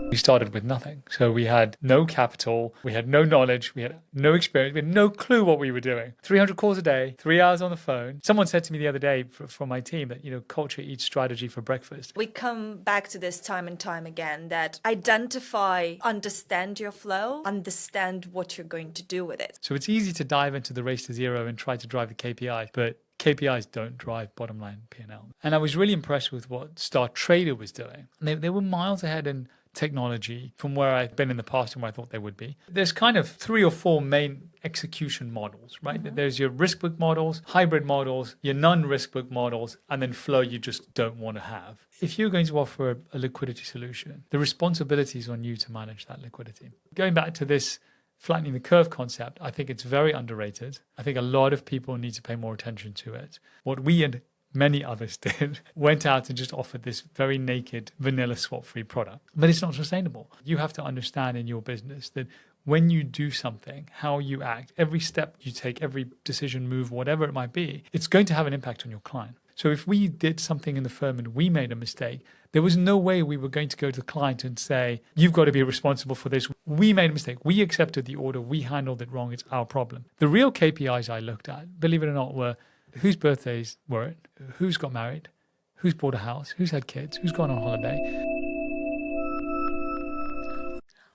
We started with nothing. So we had no capital, we had no knowledge, we had no experience, we had no clue what we were doing. 300 calls a day, 3 hours on the phone. Someone said to me the other day from my team that, culture eats strategy for breakfast. We come back to this time and time again, that identify, understand your flow, understand what you're going to do with it. So it's easy to dive into the race to zero and try to drive the KPI, but KPIs don't drive bottom line P&L. And I was really impressed with what StarTrader was doing. They were miles ahead in technology from where I've been in the past and where I thought they would be. There's kind of 3 or 4 main execution models, right? Mm-hmm. There's your risk book models, hybrid models, your non-risk book models, and then flow you just don't want to have. If you're going to offer a liquidity solution, the responsibility is on you to manage that liquidity. Going back to this flattening the curve concept, I think it's very underrated. I think a lot of people need to pay more attention to it. What we and many others did, went out and just offered this very naked vanilla swap-free product. But it's not sustainable. You have to understand in your business that when you do something, how you act, every step you take, every decision, move, whatever it might be, it's going to have an impact on your client. So if we did something in the firm and we made a mistake, there was no way we were going to go to the client and say, you've got to be responsible for this. We made a mistake. We accepted the order. We handled it wrong. It's our problem. The real KPIs I looked at, believe it or not, were whose birthdays were it, who's got married, who's bought a house, who's had kids, who's gone on holiday.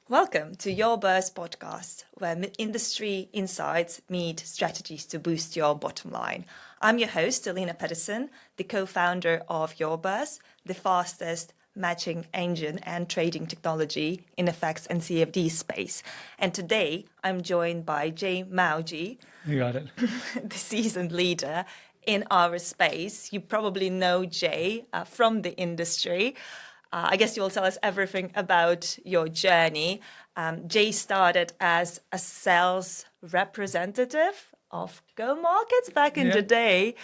Welcome to Your Bourse podcast, where industry insights meet strategies to boost your bottom line. I'm your host, Elina Pedersen, the co-founder of Your Bourse, the fastest matching engine and trading technology in FX and CFD space. And today I'm joined by Jay Mawji. You got it. The seasoned leader in our space. You probably know Jay from the industry. I guess you'll tell us everything about your journey. Jay started as a sales representative of Go Markets back in the day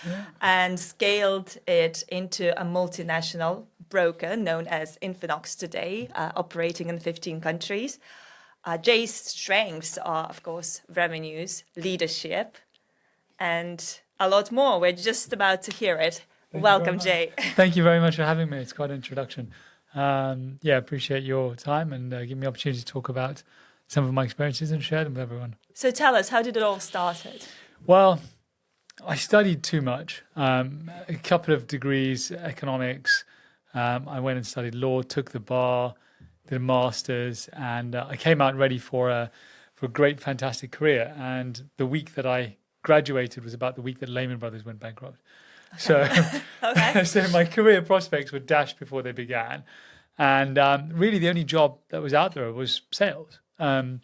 and scaled it into a multinational broker known as Infinox today, operating in 15 countries. Jay's strengths are, of course, revenues, leadership, and a lot more. We're just about to hear it. Welcome, Jay. Thank you very much for having me. It's quite an introduction. Appreciate your time and give me the opportunity to talk about some of my experiences and share them with everyone. So tell us, how did it all start? Well, I studied too much. A couple of degrees, economics. I went and studied law, took the bar, did a master's, and I came out ready for a great, fantastic career. And the week that I graduated was about the week that Lehman Brothers went bankrupt. Okay. So my career prospects were dashed before they began. And really the only job that was out there was sales. And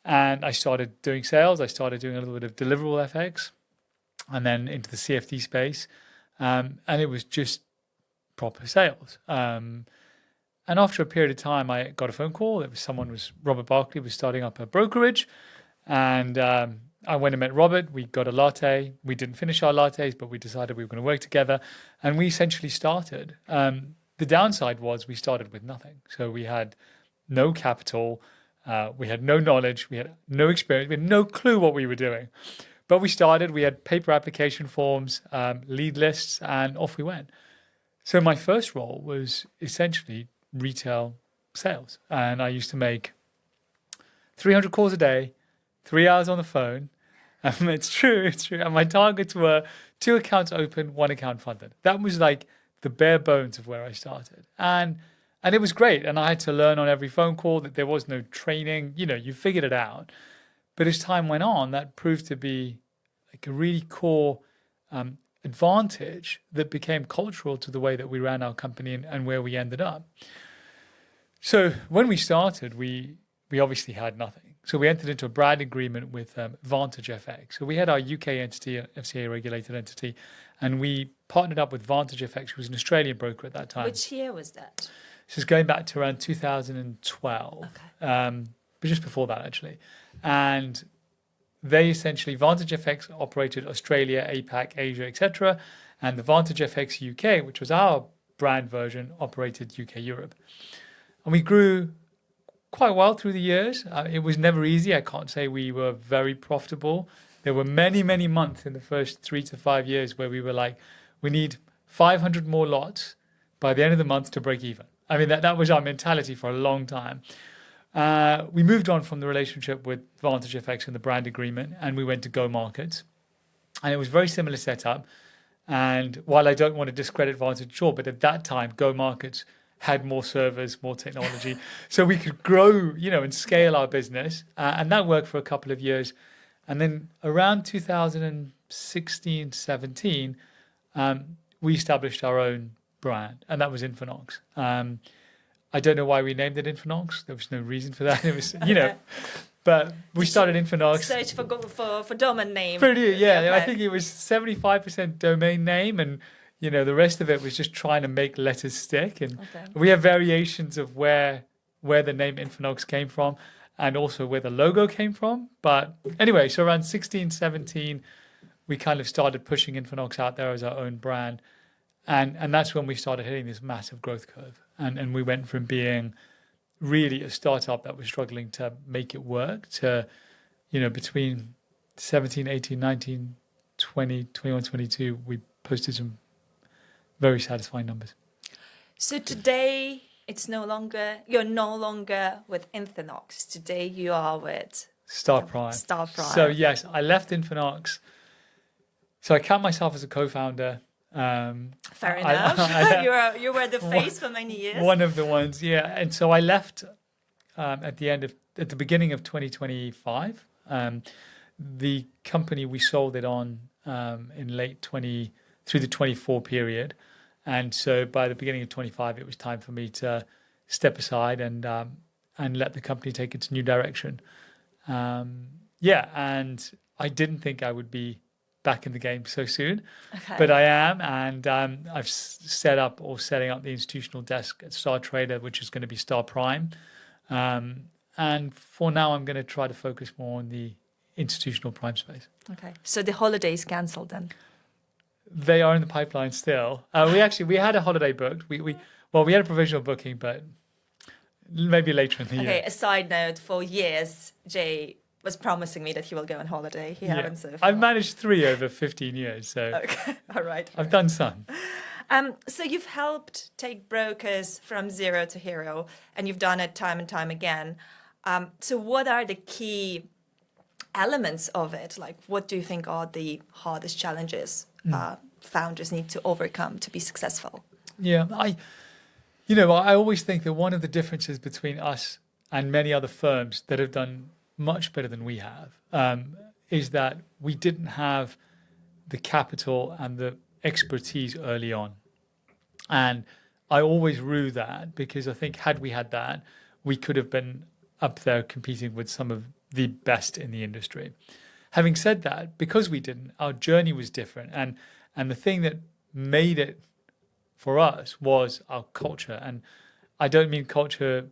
I started doing sales. I started doing a little bit of deliverable FX and then into the CFD space. And it was just proper sales. And after a period of time, I got a phone call. Robert Barkley was starting up a brokerage. And I went and met Robert. We got a latte. We didn't finish our lattes, but we decided we were going to work together. And we essentially started. The downside was we started with nothing. So we had no capital. We had no knowledge. We had no experience. We had no clue what we were doing. But we started. We had paper application forms, lead lists, and off we went. So my first role was essentially retail sales. And I used to make 300 calls a day, 3 hours on the phone. It's true. And my targets were 2 accounts open, 1 account funded. That was like the bare bones of where I started. And it was great. And I had to learn on every phone call that there was no training. You figured it out. But as time went on, that proved to be like a really core advantage that became cultural to the way that we ran our company and where we ended up. So when we started, we obviously had nothing. So we entered into a brand agreement with Vantage FX. So we had our UK entity, FCA regulated entity, and we partnered up with Vantage FX, who was an Australian broker at that time. Which year was that? This is going back to around 2012, but just before that actually. And they essentially, Vantage FX operated Australia, APAC, Asia, etc. And the Vantage FX UK, which was our brand version, operated UK, Europe. And we grew quite well through the years. It was never easy. I can't say we were very profitable. There were many, many months in the first 3 to 5 years where we were like, we need 500 more lots by the end of the month to break even. I mean, that was our mentality for a long time. We moved on from the relationship with Vantage FX and the brand agreement, and we went to Go Markets. And it was very similar setup. And while I don't want to discredit Vantage at all, but at that time, Go Markets had more servers, more technology. So we could grow, and scale our business. And that worked for a couple of years. And then around 2016, 17, we established our own brand, and that was INFINOX. I don't know why we named it INFINOX. There was no reason for that. It was, but we started INFINOX. Search for domain name. Pretty, yeah. Okay. I think it was 75% domain name, and the rest of it was just trying to make letters stick. And we have variations of where the name INFINOX came from, and also where the logo came from. But anyway, so around 16, 17, we kind of started pushing INFINOX out there as our own brand. And that's when we started hitting this massive growth curve. And we went from being really a startup that was struggling to make it work to, between 17, 18, 19, 20, 21, 22, we posted some very satisfying numbers. So today, you're no longer with INFINOX. Today you are with STARprime. STARprime. So yes, I left INFINOX. So I count myself as a co-founder. Fair enough. You were the face for many years. One of the ones, yeah. And so I left at the beginning of 2025. The company, we sold it on in late 20 through the 24 period. And so by the beginning of 25, it was time for me to step aside and let the company take its new direction. And I didn't think I would be back in the game so soon, but I am, and I've setting up the institutional desk at Star Trader, which is going to be STARprime. And for now, I'm going to try to focus more on the institutional prime space. Okay, so the holidays cancelled then? They are in the pipeline still. We had a holiday booked. We had a provisional booking, but maybe later in the year. Okay, a side note, for years, Jay was promising me that he will go on holiday. He haven't so far. I've managed 3 over 15 years, so okay, all right. I've done some. So you've helped take brokers from zero to hero, and you've done it time and time again. So what are the key elements of it? Like, what do you think are the hardest challenges founders need to overcome to be successful? Yeah, I always think that one of the differences between us and many other firms that have done much better than we have is that we didn't have the capital and the expertise early on. And I always rue that, because I think had we had that, we could have been up there competing with some of the best in the industry. Having said that, because we didn't, our journey was different. And the thing that made it for us was our culture. And I don't mean culture,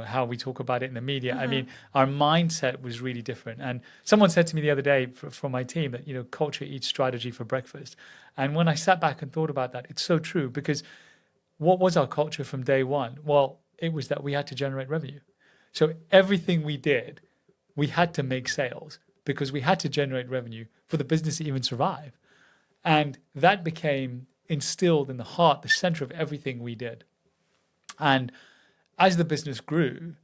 how we talk about it in the media. I mean, our mindset was really different. And someone said to me the other day from my team that, culture eats strategy for breakfast. And when I sat back and thought about that, it's so true, because what was our culture from day one? Well, it was that we had to generate revenue. So everything we did, we had to make sales, because we had to generate revenue for the business to even survive. And that became instilled in the heart, the center of everything we did. And as the business grew,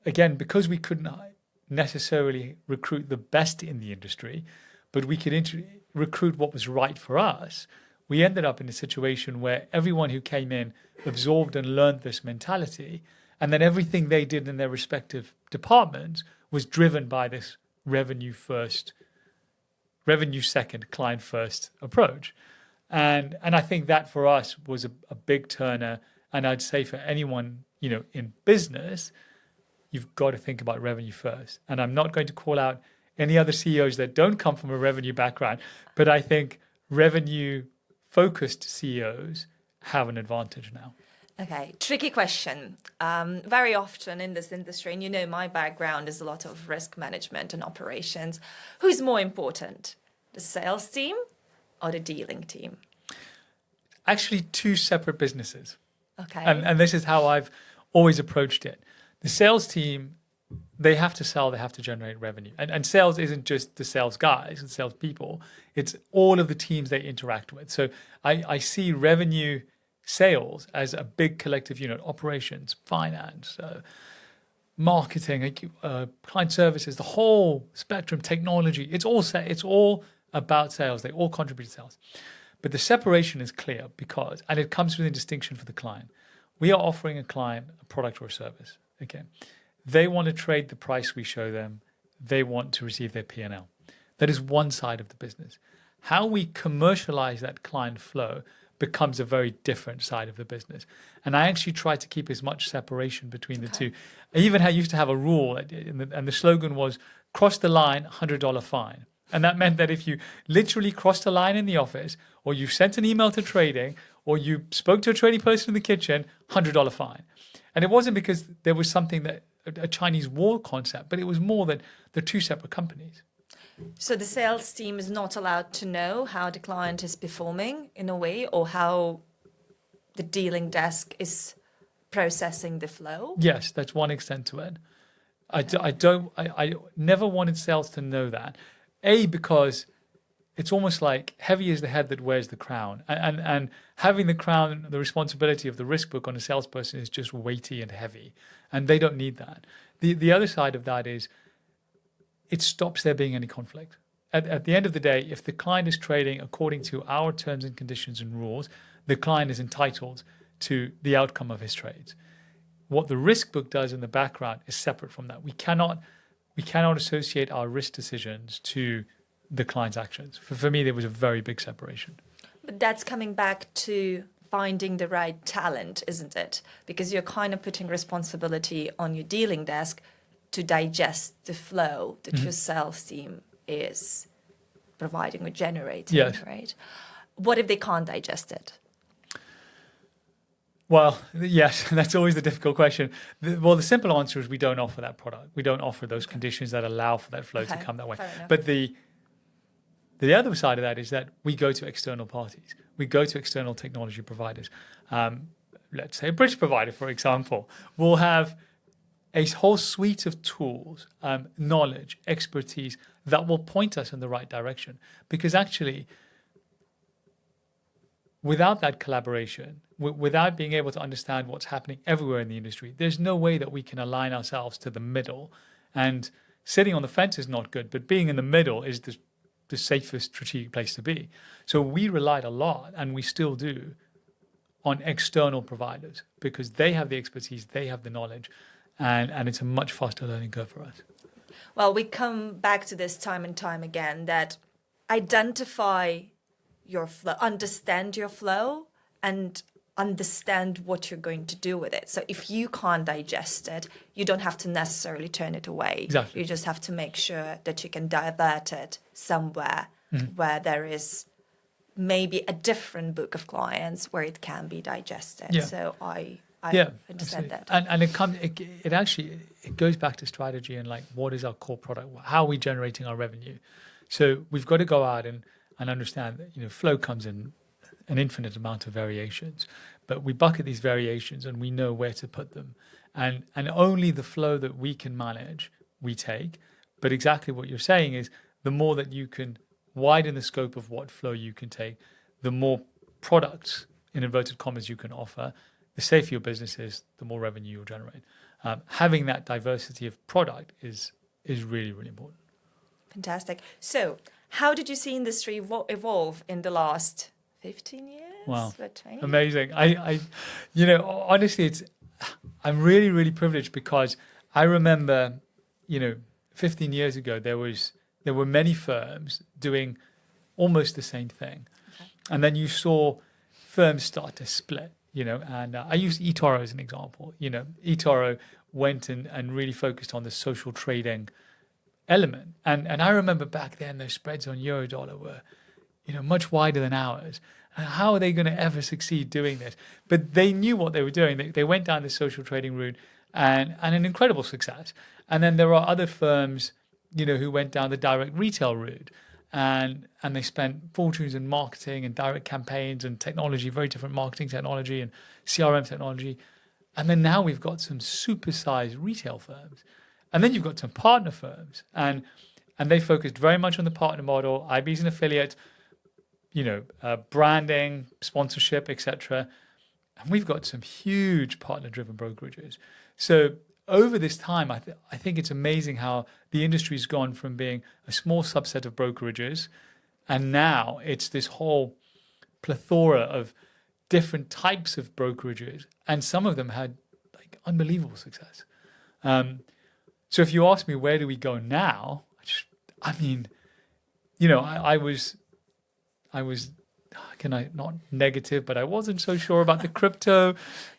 again, because we couldn't necessarily recruit the best in the industry, but we could recruit what was right for us, we ended up in a situation where everyone who came in absorbed and learned this mentality, and then everything they did in their respective departments was driven by this revenue second, client first approach. And I think that for us was a big turner. And I'd say for anyone, in business, you've got to think about revenue first. And I'm not going to call out any other CEOs that don't come from a revenue background, but I think revenue-focused CEOs have an advantage now. Okay, tricky question. Very often in this industry, and my background is a lot of risk management and operations. Who's more important, the sales team or the dealing team? Actually, 2 separate businesses. Okay. And this is how I've always approached it. The sales team, they have to sell, they have to generate revenue. And sales isn't just the sales guys and sales people. It's all of the teams they interact with. So I see revenue sales as a big collective unit, operations, finance, marketing, client services, the whole spectrum, technology, it's all about sales. They all contribute to sales. But the separation is clear because, and it comes with a distinction for the client. We are offering a client a product or a service. Okay, they want to trade the price we show them. They want to receive their P&L. That is one side of the business. How we commercialize that client flow becomes a very different side of the business. And I actually try to keep as much separation between the two. I used to have a rule, and the slogan was, cross the line, $100 fine. And that meant that if you literally crossed the line in the office, or you sent an email to trading, or you spoke to a trading person in the kitchen, $100 fine. And it wasn't because there was something that a Chinese wall concept, but it was more that they're two separate companies. So the sales team is not allowed to know how the client is performing in a way, or how the dealing desk is processing the flow? Yes, that's one extent to it. I never wanted sales to know that. Because it's almost like heavy is the head that wears the crown. And having the crown, the responsibility of the risk book on a salesperson is just weighty and heavy. And they don't need that. The other side of that is it stops there being any conflict. At the end of the day, if the client is trading according to our terms and conditions and rules, the client is entitled to the outcome of his trades. What the risk book does in the background is separate from that. We cannot associate our risk decisions to the client's actions. For me, there was a very big separation. But that's coming back to finding the right talent, isn't it? Because you're kind of putting responsibility on your dealing desk to digest the flow that your sales team is providing or generating, yes. Right? What if they can't digest it? Well, yes, that's always the difficult question. The simple answer is we don't offer that product. We don't offer those conditions that allow for that flow to come that way. But the other side of that is that we go to external parties. We go to external technology providers. Let's say a bridge provider, for example, will have a whole suite of tools, knowledge, expertise that will point us in the right direction. Because actually, without that collaboration, without being able to understand what's happening everywhere in the industry, there's no way that we can align ourselves to the middle. And sitting on the fence is not good, but being in the middle is the safest strategic place to be. So we relied a lot, and we still do, on external providers because they have the expertise, they have the knowledge, and it's a much faster learning curve for us. Well, we come back to this time and time again, that identify your flow, understand your flow, and understand what you're going to do with it. So if you can't digest it, you don't have to necessarily turn it away. Exactly. You just have to make sure that you can divert it somewhere where there is maybe a different book of clients where it can be digested. Yeah. So I understand that. And it actually goes back to strategy and like, what is our core product? How are we generating our revenue? So we've got to go out and understand that, flow comes in an infinite amount of variations, but we bucket these variations and we know where to put them. And only the flow that we can manage, we take. But exactly what you're saying is the more that you can widen the scope of what flow you can take, the more products, in inverted commas, you can offer, the safer your business is, the more revenue you'll generate. Having that diversity of product is really, really important. Fantastic. So how did you see industry evolve in the last 15 years? Wow, 20? amazing. Honestly, I'm really, really privileged because I remember, 15 years ago, there were many firms doing almost the same thing. Okay. And then you saw firms start to split, and I use eToro as an example. eToro went and really focused on the social trading element. And I remember back then, those spreads on Eurodollar were, much wider than ours. How are they going to ever succeed doing this? But they knew what they were doing. They went down the social trading route and an incredible success. And then there are other firms, who went down the direct retail route and they spent fortunes in marketing and direct campaigns and technology, very different marketing technology and CRM technology. And then now we've got some supersized retail firms. And then you've got some partner firms and they focused very much on the partner model, IBs and affiliates, branding, sponsorship, etc. And we've got some huge partner-driven brokerages. So over this time, I think it's amazing how the industry's gone from being a small subset of brokerages, and now it's this whole plethora of different types of brokerages, and some of them had like unbelievable success. So if you ask me where do we go now, I mean, you know, I was, can I not negative, but I wasn't so sure about the crypto,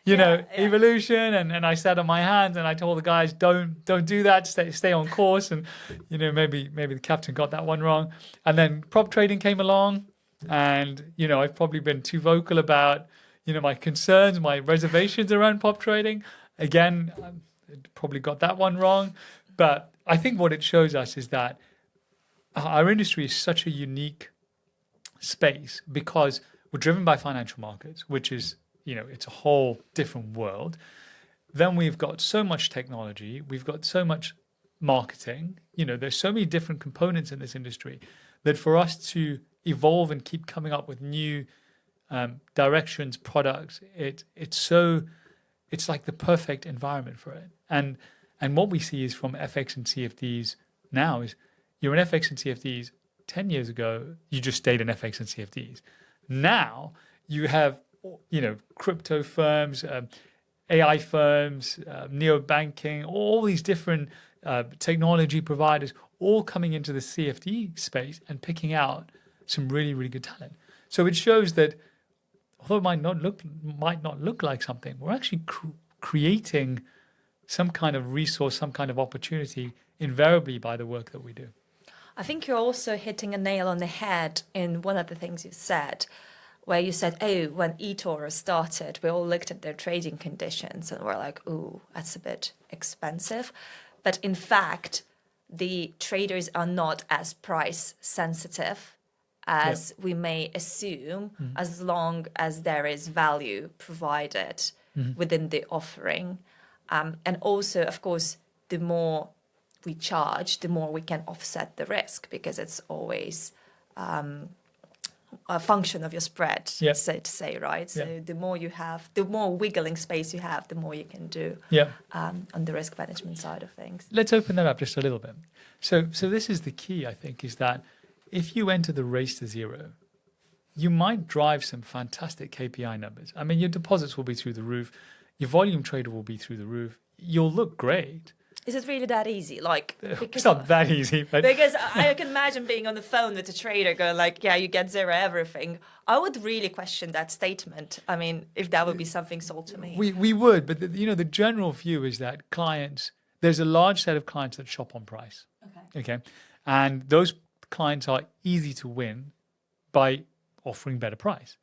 evolution, and I sat on my hands and I told the guys, don't do that, stay on course, and maybe the captain got that one wrong, and then prop trading came along, and I've probably been too vocal about my concerns, my reservations around prop trading. Again, probably got that one wrong, but I think what it shows us is that our industry is such a unique space because we're driven by financial markets, which is, it's a whole different world. Then we've got so much technology, we've got so much marketing, there's so many different components in this industry that for us to evolve and keep coming up with new directions, products, it's like the perfect environment for it. And what we see is from FX and CFDs now is you're in FX and CFDs. 10 years ago, you just stayed in FX and CFDs. Now you have, crypto firms, AI firms, neo-banking, all these different technology providers all coming into the CFD space and picking out some really, really good talent. So it shows that although it might not look like something, we're actually creating some kind of resource, some kind of opportunity invariably by the work that we do. I think you're also hitting a nail on the head in one of the things you've said, where you said, when eToro started, we all looked at their trading conditions and we're like, ooh, that's a bit expensive. But in fact, the traders are not as price sensitive as we may assume, as long as there is value provided within the offering. And also, of course, the more we charge, the more we can offset the risk, because it's always a function of your spread, so to say, right? So the more you have, the more wiggling space you have, the more you can do on the risk management side of things. Let's open that up just a little bit. So this is the key, I think, is that if you enter the race to zero, you might drive some fantastic KPI numbers. I mean, your deposits will be through the roof. Your volume trader will be through the roof. You'll look great. Is it really that easy? It's not that easy, but because I can imagine being on the phone with a trader going like, yeah, you get zero everything. I would really question that statement. I mean, if that would be something sold to me. We would, but the general view is that clients, there's a large set of clients that shop on price. Okay. And those clients are easy to win by offering better price.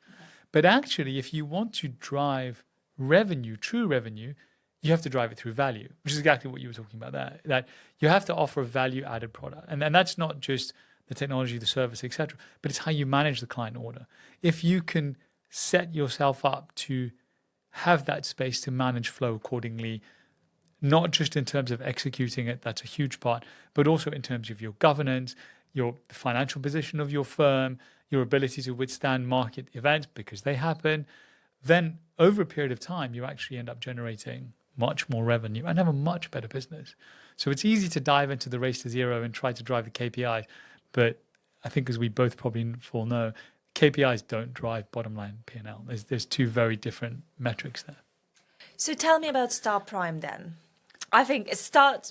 But actually, if you want to drive revenue, true revenue, you have to drive it through value, which is exactly what you were talking about there, that you have to offer a value-added product. And that's not just the technology, the service, etc., but it's how you manage the client order. If you can set yourself up to have that space to manage flow accordingly, not just in terms of executing it, that's a huge part, but also in terms of your governance, your financial position of your firm, your ability to withstand market events because they happen, then over a period of time, you actually end up generating much more revenue and have a much better business. So it's easy to dive into the race to zero and try to drive the KPIs. But I think, as we both probably full know, KPIs don't drive bottom line P&L. There's two very different metrics there. So tell me about STARprime then. I think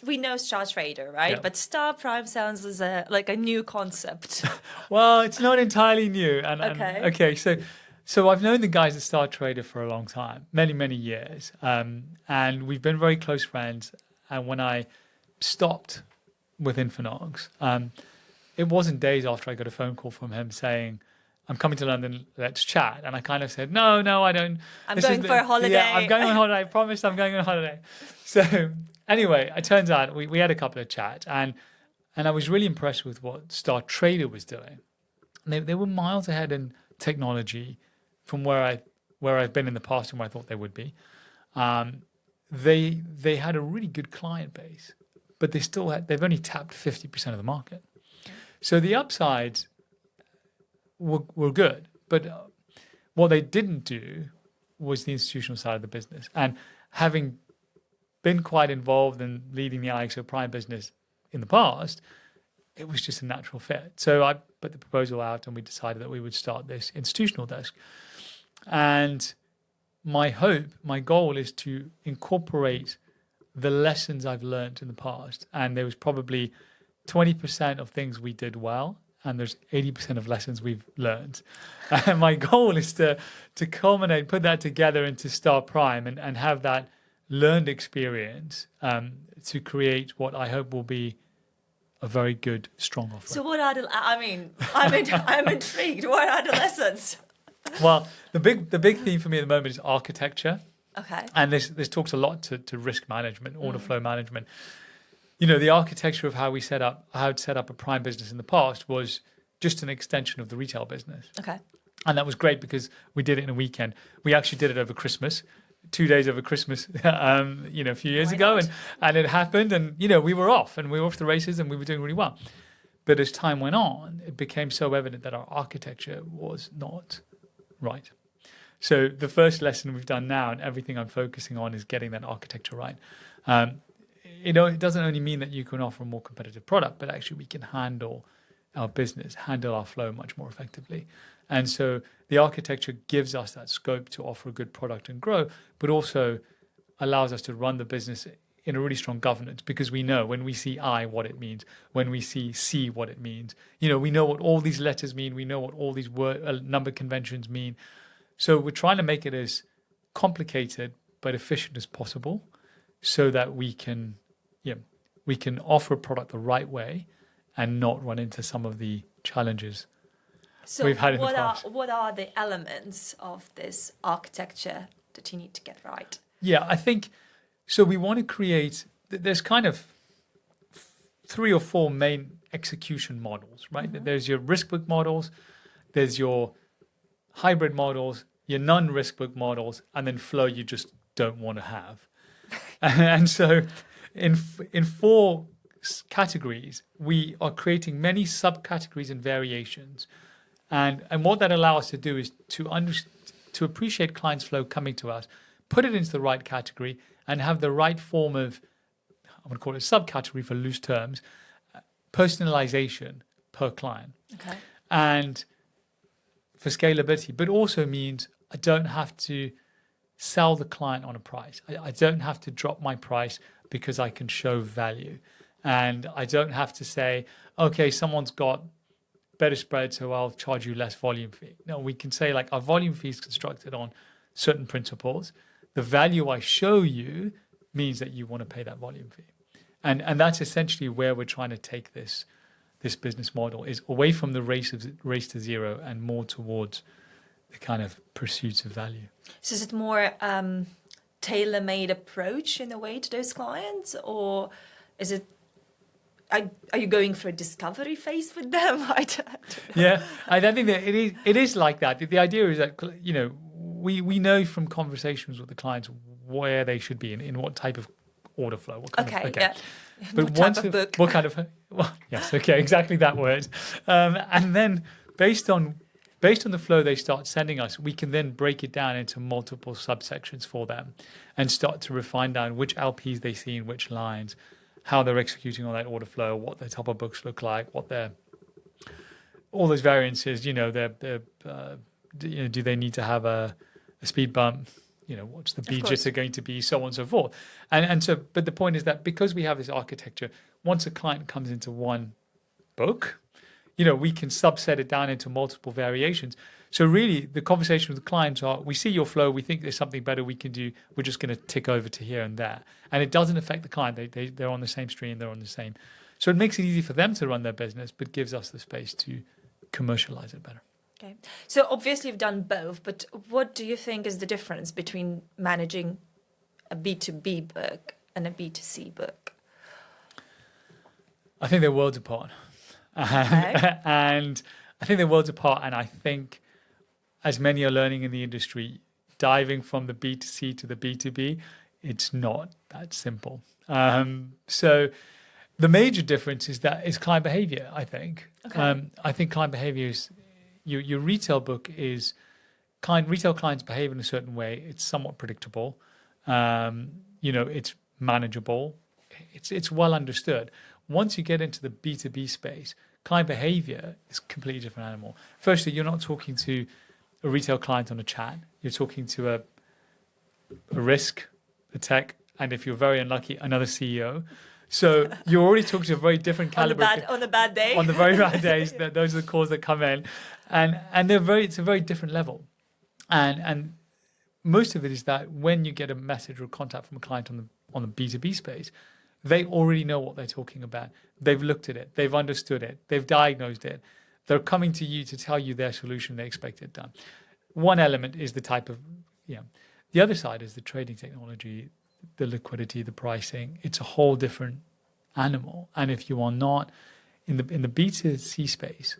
we know StarTrader, right? Yeah. But STARprime sounds like a new concept. Well, it's not entirely new. Okay. So I've known the guys at StarTrader for a long time, many, many years. And we've been very close friends. And when I stopped with INFINOX, it wasn't days after I got a phone call from him saying, I'm coming to London, let's chat. And I kind of said, no, I don't. I'm going for a holiday. Yeah, I'm going on holiday. I promised I'm going on holiday. So anyway, it turns out we had a couple of chats. And I was really impressed with what StarTrader was doing. They were miles ahead in technology from where I've been in the past and where I thought they would be. They had a really good client base, but they've only tapped 50% of the market. So the upsides were good, but what they didn't do was the institutional side of the business. And having been quite involved in leading the IXO-Prime business in the past, it was just a natural fit. So I put the proposal out and we decided that we would start this institutional desk. And my goal is to incorporate the lessons I've learned in the past. And there was probably 20% of things we did well, and there's 80% of lessons we've learned. And my goal is to culminate, put that together into STARprime and have that learned experience to create what I hope will be a very good, strong offering. So what are the, I'm intrigued. What are the lessons? Well, the big theme for me at the moment is architecture. Okay. And this talks a lot to risk management, order flow management. You know, the architecture of how I'd set up a prime business in the past was just an extension of the retail business. Okay. And that was great because we did it in a weekend. We actually did it over Christmas, 2 days over Christmas, a few years ago. And it happened and, we were off and we were off the races and we were doing really well. But as time went on, it became so evident that our architecture was not right. So the first lesson we've done now and everything I'm focusing on is getting that architecture right. It doesn't only mean that you can offer a more competitive product, but actually we can handle our business, handle our flow much more effectively. And so the architecture gives us that scope to offer a good product and grow, but also allows us to run the business in a really strong governance because we know when we see I, what it means, when we see C, what it means. We know what all these letters mean. We know what all these number conventions mean. So we're trying to make it as complicated but efficient as possible so that we can offer a product the right way and not run into some of the challenges we've had in the past. What are the elements of this architecture that you need to get right? Yeah, I think, so we want to create, there's kind of 3 or 4 main execution models, right? Mm-hmm. There's your risk book models, there's your hybrid models, your non-risk book models, and then flow you just don't want to have. And so in 4 categories, we are creating many subcategories and variations. And what that allows us to do is to appreciate clients' flow coming to us, put it into the right category, and have the right form of, I'm going to call it a subcategory for loose terms, personalization per client. Okay. And for scalability, but also means I don't have to sell the client on a price. I don't have to drop my price because I can show value. And I don't have to say, okay, someone's got better spread, so I'll charge you less volume fee. No, we can say like our volume fee is constructed on certain principles. The value I show you means that you want to pay that volume fee. And that's essentially where we're trying to take this business model, is away from the race to zero and more towards the kind of pursuits of value. So is it more tailor-made approach in a way to those clients, or is it? Are you going for a discovery phase with them? I don't know. Yeah, I don't think that it is like that. The idea is that we know from conversations with the clients where they should be in what type of order flow. What kind of, yeah. But what type of book? What kind of? Well, yes, okay, exactly that word. And then based on the flow they start sending us, we can then break it down into multiple subsections for them, and start to refine down which LPs they see in which lines, how they're executing on that order flow, what their top of books look like, what their all those variances. Do they need to have a speed bump? What's the B jitter going to be, so on and so forth. And so, but the point is that because we have this architecture, once a client comes into one book, we can subset it down into multiple variations. So really the conversation with the clients are, we see your flow, we think there's something better we can do, we're just going to tick over to here and there. And it doesn't affect the client. They're on the same stream, they're on the same. So it makes it easy for them to run their business, but gives us the space to commercialize it better. Okay. So obviously you've done both, but what do you think is the difference between managing a B2B book and a B2C book? I think they're worlds apart. Okay. And I think they're worlds apart. And I think, as many are learning in the industry, diving from the B2C to the B2B, it's not that simple. So the major difference is client behavior, I think. Okay. I think client behavior is, your retail book is retail clients behave in a certain way. It's somewhat predictable. It's manageable. It's well understood. Once you get into the B2B space, client behavior is a completely different animal. Firstly, you're not talking to a retail client on a chat. You're talking to a risk, a tech, and if you're very unlucky, another CEO. So you're already talking to a very different caliber. On a bad day. On the very bad days, those are the calls that come in, and it's a very different level, and most of it is that when you get a message or contact from a client on the B2B space, they already know what they're talking about. They've looked at it, they've understood it, they've diagnosed it. They're coming to you to tell you their solution. They expect it done. One element is the type of, the other side is the trading technology, the liquidity, the pricing. It's a whole different animal. And if you are not in the B2C space,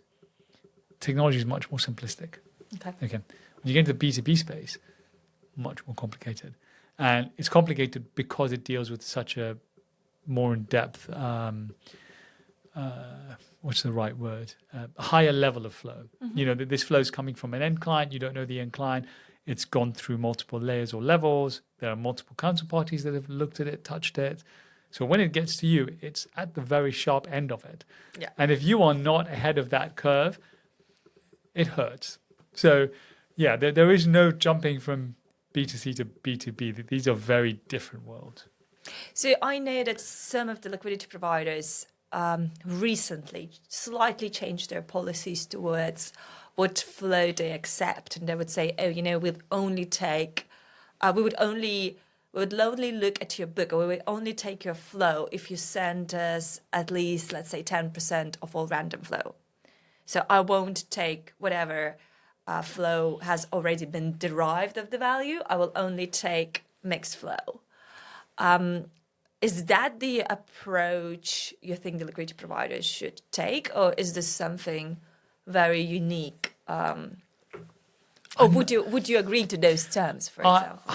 technology is much more simplistic. Okay. When you get into the B2B space, much more complicated. And it's complicated because it deals with such a more in-depth, what's the right word? Higher level of flow. This flow is coming from an end client. You don't know the end client. It's gone through multiple layers or levels. There are multiple counterparties that have looked at it, touched it. So when it gets to you, it's at the very sharp end of it. Yeah. And if you are not ahead of that curve, it hurts. So yeah, there is no jumping from B2C to B2B. These are very different worlds. So I know that some of the liquidity providers recently slightly changed their policies towards what flow they accept, and they would say, we'll only take, we would only look at your book, or we would only take your flow if you send us at least, let's say, 10% of all random flow. So I won't take whatever flow has already been derived of the value. I will only take mixed flow. Is that the approach you think the liquidity providers should take, or is this something very unique? Or would you agree to those terms, for example?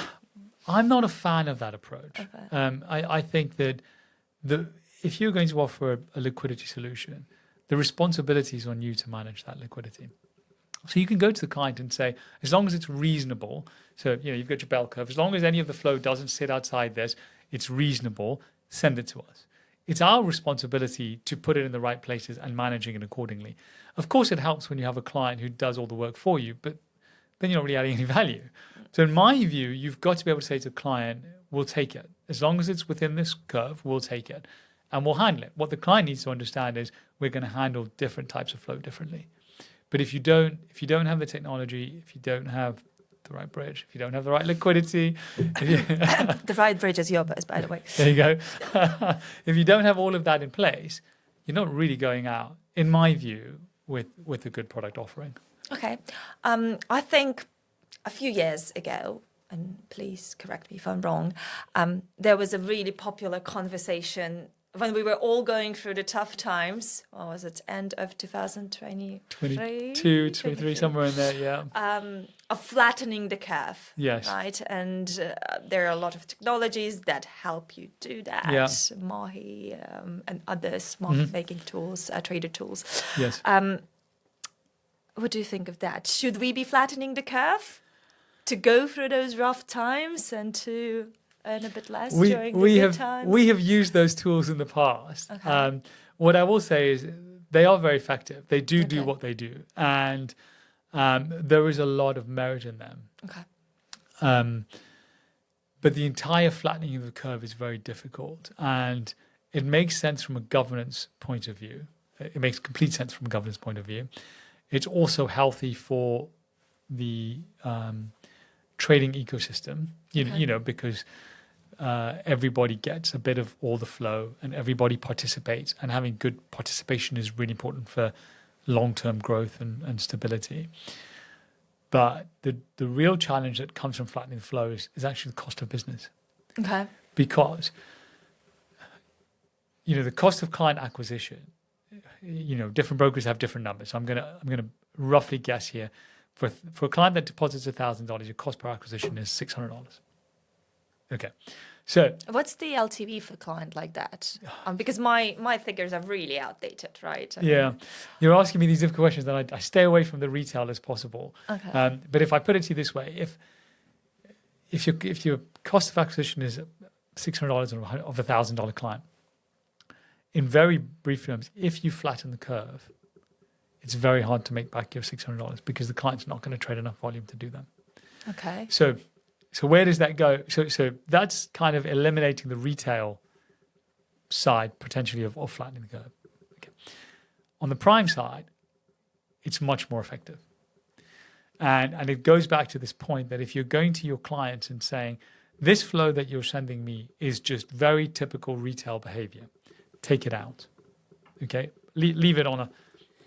I'm not a fan of that approach. Okay. I think that if you're going to offer a liquidity solution, the responsibility is on you to manage that liquidity. So you can go to the client and say, as long as it's reasonable, so you've got your bell curve, as long as any of the flow doesn't sit outside this, it's reasonable, send it to us. It's our responsibility to put it in the right places and managing it accordingly. Of course, it helps when you have a client who does all the work for you, but then you're not really adding any value. So in my view, you've got to be able to say to the client, we'll take it. As long as it's within this curve, we'll take it. And we'll handle it. What the client needs to understand is we're going to handle different types of flow differently. But if you don't have the technology, if you don't have the right bridge, if you don't have the right liquidity, the right bridge is yours, by the way. There you go. If you don't have all of that in place, you're not really going out, in my view, with a good product offering. Okay. I think a few years ago, and please correct me if I'm wrong, there was a really popular conversation when we were all going through the tough times. What was it? End of 2023? 22, 23, somewhere in there, yeah. Of flattening the curve. Yes. Right? And there are a lot of technologies that help you do that. Yeah. Mahi and others, market-making tools, trader tools. Yes. What do you think of that? Should we be flattening the curve to go through those rough times and to earn a bit less during the good times? We have used those tools in the past. Okay. What I will say is they are very effective. They do what they do. And there is a lot of merit in them. Okay. But the entire flattening of the curve is very difficult. And it makes sense from a governance point of view. It makes complete sense from a governance point of view. It's also healthy for the trading ecosystem, because everybody gets a bit of all the flow and everybody participates, and having good participation is really important for long-term growth and stability. But the real challenge that comes from flattening the flow is actually the cost of business. Okay. Because the cost of client acquisition, different brokers have different numbers. So I'm gonna roughly guess here. For a client that deposits $1,000, your cost per acquisition is $600. Okay. So What's the LTV for a client like that? Because my figures are really outdated, right? yeah, you're asking me these difficult questions, and I stay away from the retail as possible. Okay. But if I put it to you this way, if your cost of acquisition is $600 of $1,000 client, in very brief terms, if you flatten the curve, it's very hard to make back your $600 because the client's not going to trade enough volume to do that. Okay. So where does that go? So that's kind of eliminating the retail side potentially of flattening the curve. Okay. On the prime side, it's much more effective. And it goes back to this point that if you're going to your clients and saying, this flow that you're sending me is just very typical retail behavior, take it out. Okay. Leave it on a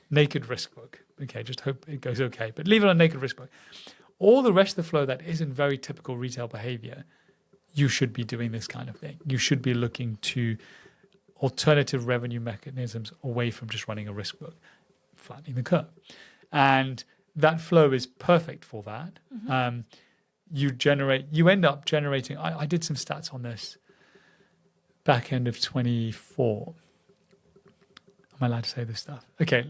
naked risk book. Okay. Just hope it goes okay. But leave it on a naked risk book. All the rest of the flow that isn't very typical retail behavior, you should be doing this kind of thing. You should be looking to alternative revenue mechanisms away from just running a risk book, flattening the curve. And that flow is perfect for that. Mm-hmm. You end up generating, I did some stats on this back end of 24. Am I allowed to say this stuff? Okay.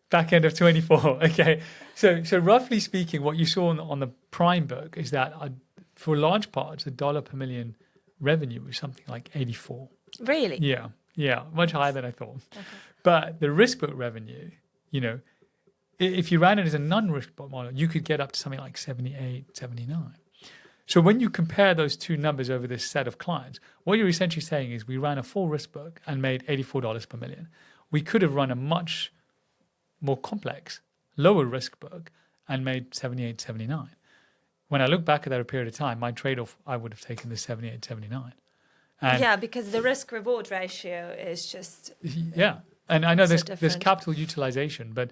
Back end of 24. Okay. So roughly speaking, what you saw on the prime book is that for large parts, the dollar per million revenue was something like 84. Really? Yeah. Much higher than I thought. Okay. But the risk book revenue, if you ran it as a non-risk book model, you could get up to something like 78, 79. So when you compare those two numbers over this set of clients, what you're essentially saying is we ran a full risk book and made $84 per million. We could have run a much more complex, lower risk book and made 78, 79. When I look back at that period of time, my trade-off, I would have taken the 78, 79. And yeah, because the risk-reward ratio is just... Yeah, and I know so there's capital utilization, but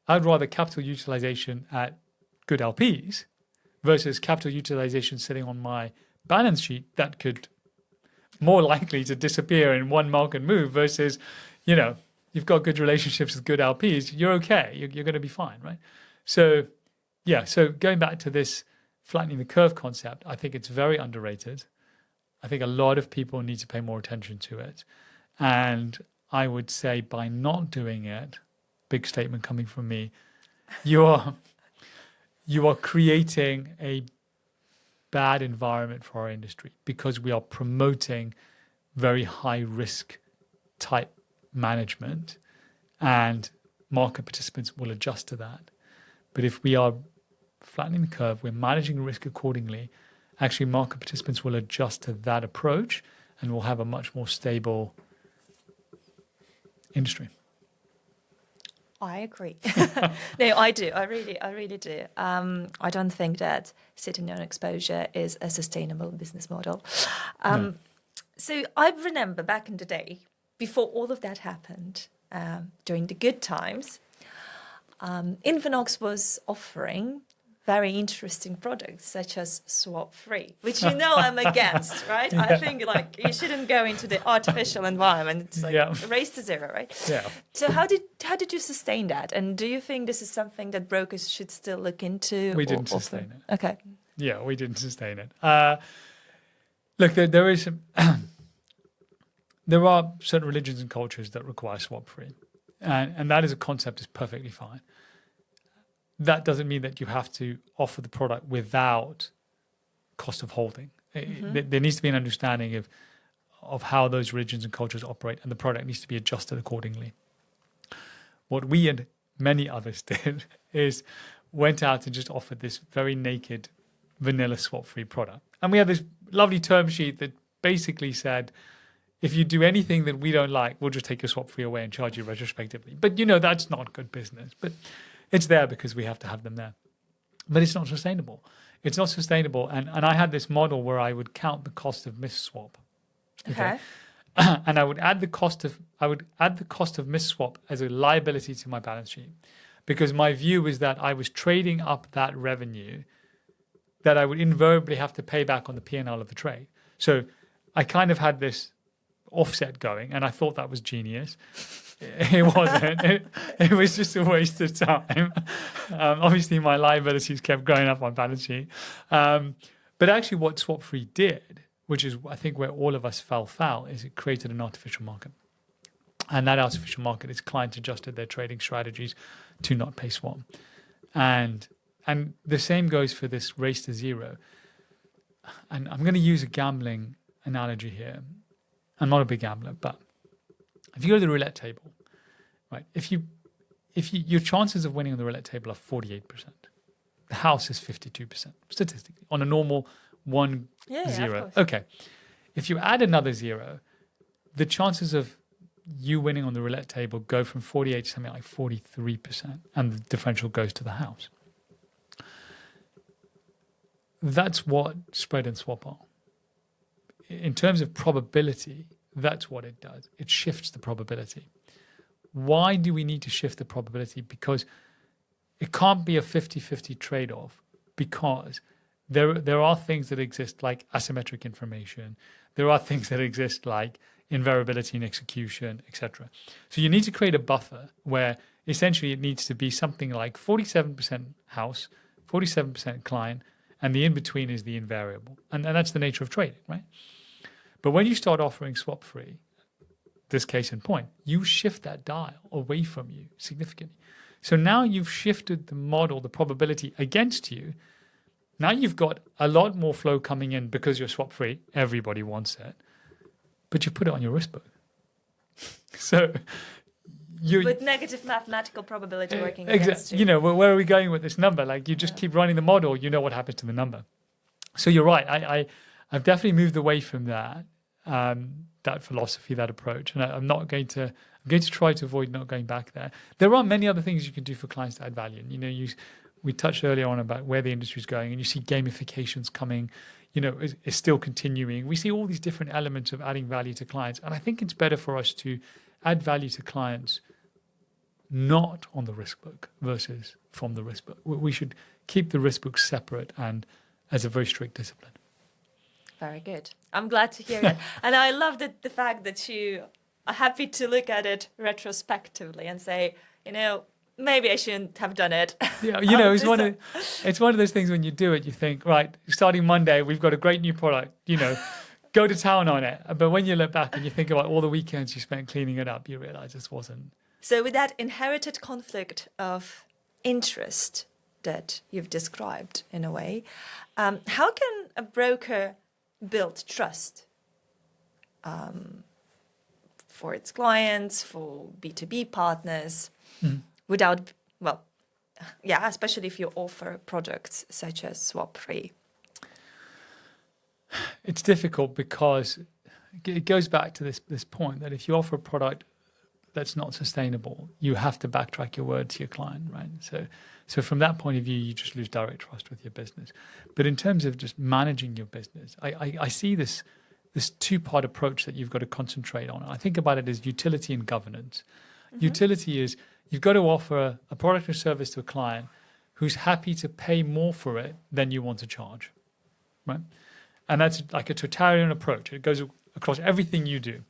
I'd rather capital utilization at good LPs versus capital utilization sitting on my balance sheet that could more likely to disappear in one market move versus, you've got good relationships with good LPs, you're okay, you're going to be fine, right? So, yeah, so going back to this flattening the curve concept, I think it's very underrated. I think a lot of people need to pay more attention to it. And I would say by not doing it, big statement coming from me, you are creating a bad environment for our industry because we are promoting very high risk type management and market participants will adjust to that. But if we are flattening the curve, we're managing risk accordingly, actually market participants will adjust to that approach and we'll have a much more stable industry. I agree. No, I do. I really do. I don't think that sitting on exposure is a sustainable business model. No. So I remember back in the day, before all of that happened, during the good times, INFINOX was offering very interesting products such as swap-free, which I'm against, right? Yeah. I think you shouldn't go into the artificial environment. It's a race to zero, right? Yeah. So how did you sustain that? And do you think this is something that brokers should still look into? We didn't sustain it. Okay. Yeah, we didn't sustain it. Look, there is some there are certain religions and cultures that require swap-free, and that is a concept is perfectly fine. That doesn't mean that you have to offer the product without cost of holding. Mm-hmm. There needs to be an understanding of how those religions and cultures operate, and the product needs to be adjusted accordingly. What we and many others did is went out and just offered this very naked vanilla swap-free product. And we had this lovely term sheet that basically said, if you do anything that we don't like, we'll just take your swap-free away and charge you retrospectively. But that's not good business. But it's there because we have to have them there. But it's not sustainable. It's not sustainable. And I had this model where I would count the cost of miss-swap. Okay. And I would add the cost of miss-swap as a liability to my balance sheet. Because my view was that I was trading up that revenue that I would invariably have to pay back on the P&L of the trade. So I kind of had this offset going, and I thought that was genius. It wasn't. It was just a waste of time. Obviously, my liabilities kept going up on balance sheet. But actually what swap-free did, which is I think where all of us fell foul, is it created an artificial market. And that artificial market is clients adjusted their trading strategies to not pay swap. And the same goes for this race to zero. And I'm going to use a gambling analogy here. I'm not a big gambler, but if you go to the roulette table, right? If your chances of winning on the roulette table are 48%. The house is 52% statistically on a normal 1-0. Okay. If you add another 0, the chances of you winning on the roulette table go from 48 to something like 43%, and the differential goes to the house. That's what spread and swap are. In terms of probability, that's what it does. It shifts the probability. Why do we need to shift the probability? Because it can't be a 50-50 trade-off, because there are things that exist like asymmetric information. There are things that exist like invariability in execution, etc. So you need to create a buffer where essentially it needs to be something like 47% house, 47% client, and the in-between is the invariable. And that's the nature of trading, right? But when you start offering swap-free, this case in point, you shift that dial away from you significantly. So now you've shifted the model, the probability against you. Now you've got a lot more flow coming in because you're swap-free. Everybody wants it. But you put it on your risk book. So with negative mathematical probability working against you. You know, where are we going with this number? Like, you just keep running the model, you know what happens to the number. So you're right. I've definitely moved away from that philosophy, that approach. And I'm going to try to avoid not going back there. There are many other things you can do for clients to add value. And, you know, we touched earlier on about where the industry is going, and you see gamifications coming, you know, is still continuing. We see all these different elements of adding value to clients. And I think it's better for us to add value to clients not on the risk book versus from the risk book. We should keep the risk book separate and as a very strict discipline. Very good. I'm glad to hear that. And I love the fact that you are happy to look at it retrospectively and say, you know, maybe I shouldn't have done it. Yeah, you know, it's one of those things when you do it, you think, right, starting Monday, we've got a great new product, you know, go to town on it. But when you look back and you think about all the weekends you spent cleaning it up, you realize this wasn't. So with that inherited conflict of interest that you've described in a way, how can a broker build trust for its clients, for B2B partners, without, well, yeah, especially if you offer products such as swap-free? It's difficult because it goes back to this point that if you offer a product that's not sustainable, you have to backtrack your word to your client, right? So from that point of view, you just lose direct trust with your business. But in terms of just managing your business, I see this two-part approach that you've got to concentrate on. I think about it as utility and governance. Utility is you've got to offer a product or service to a client who's happy to pay more for it than you want to charge, right? And that's like a totalitarian approach. It goes across everything you do.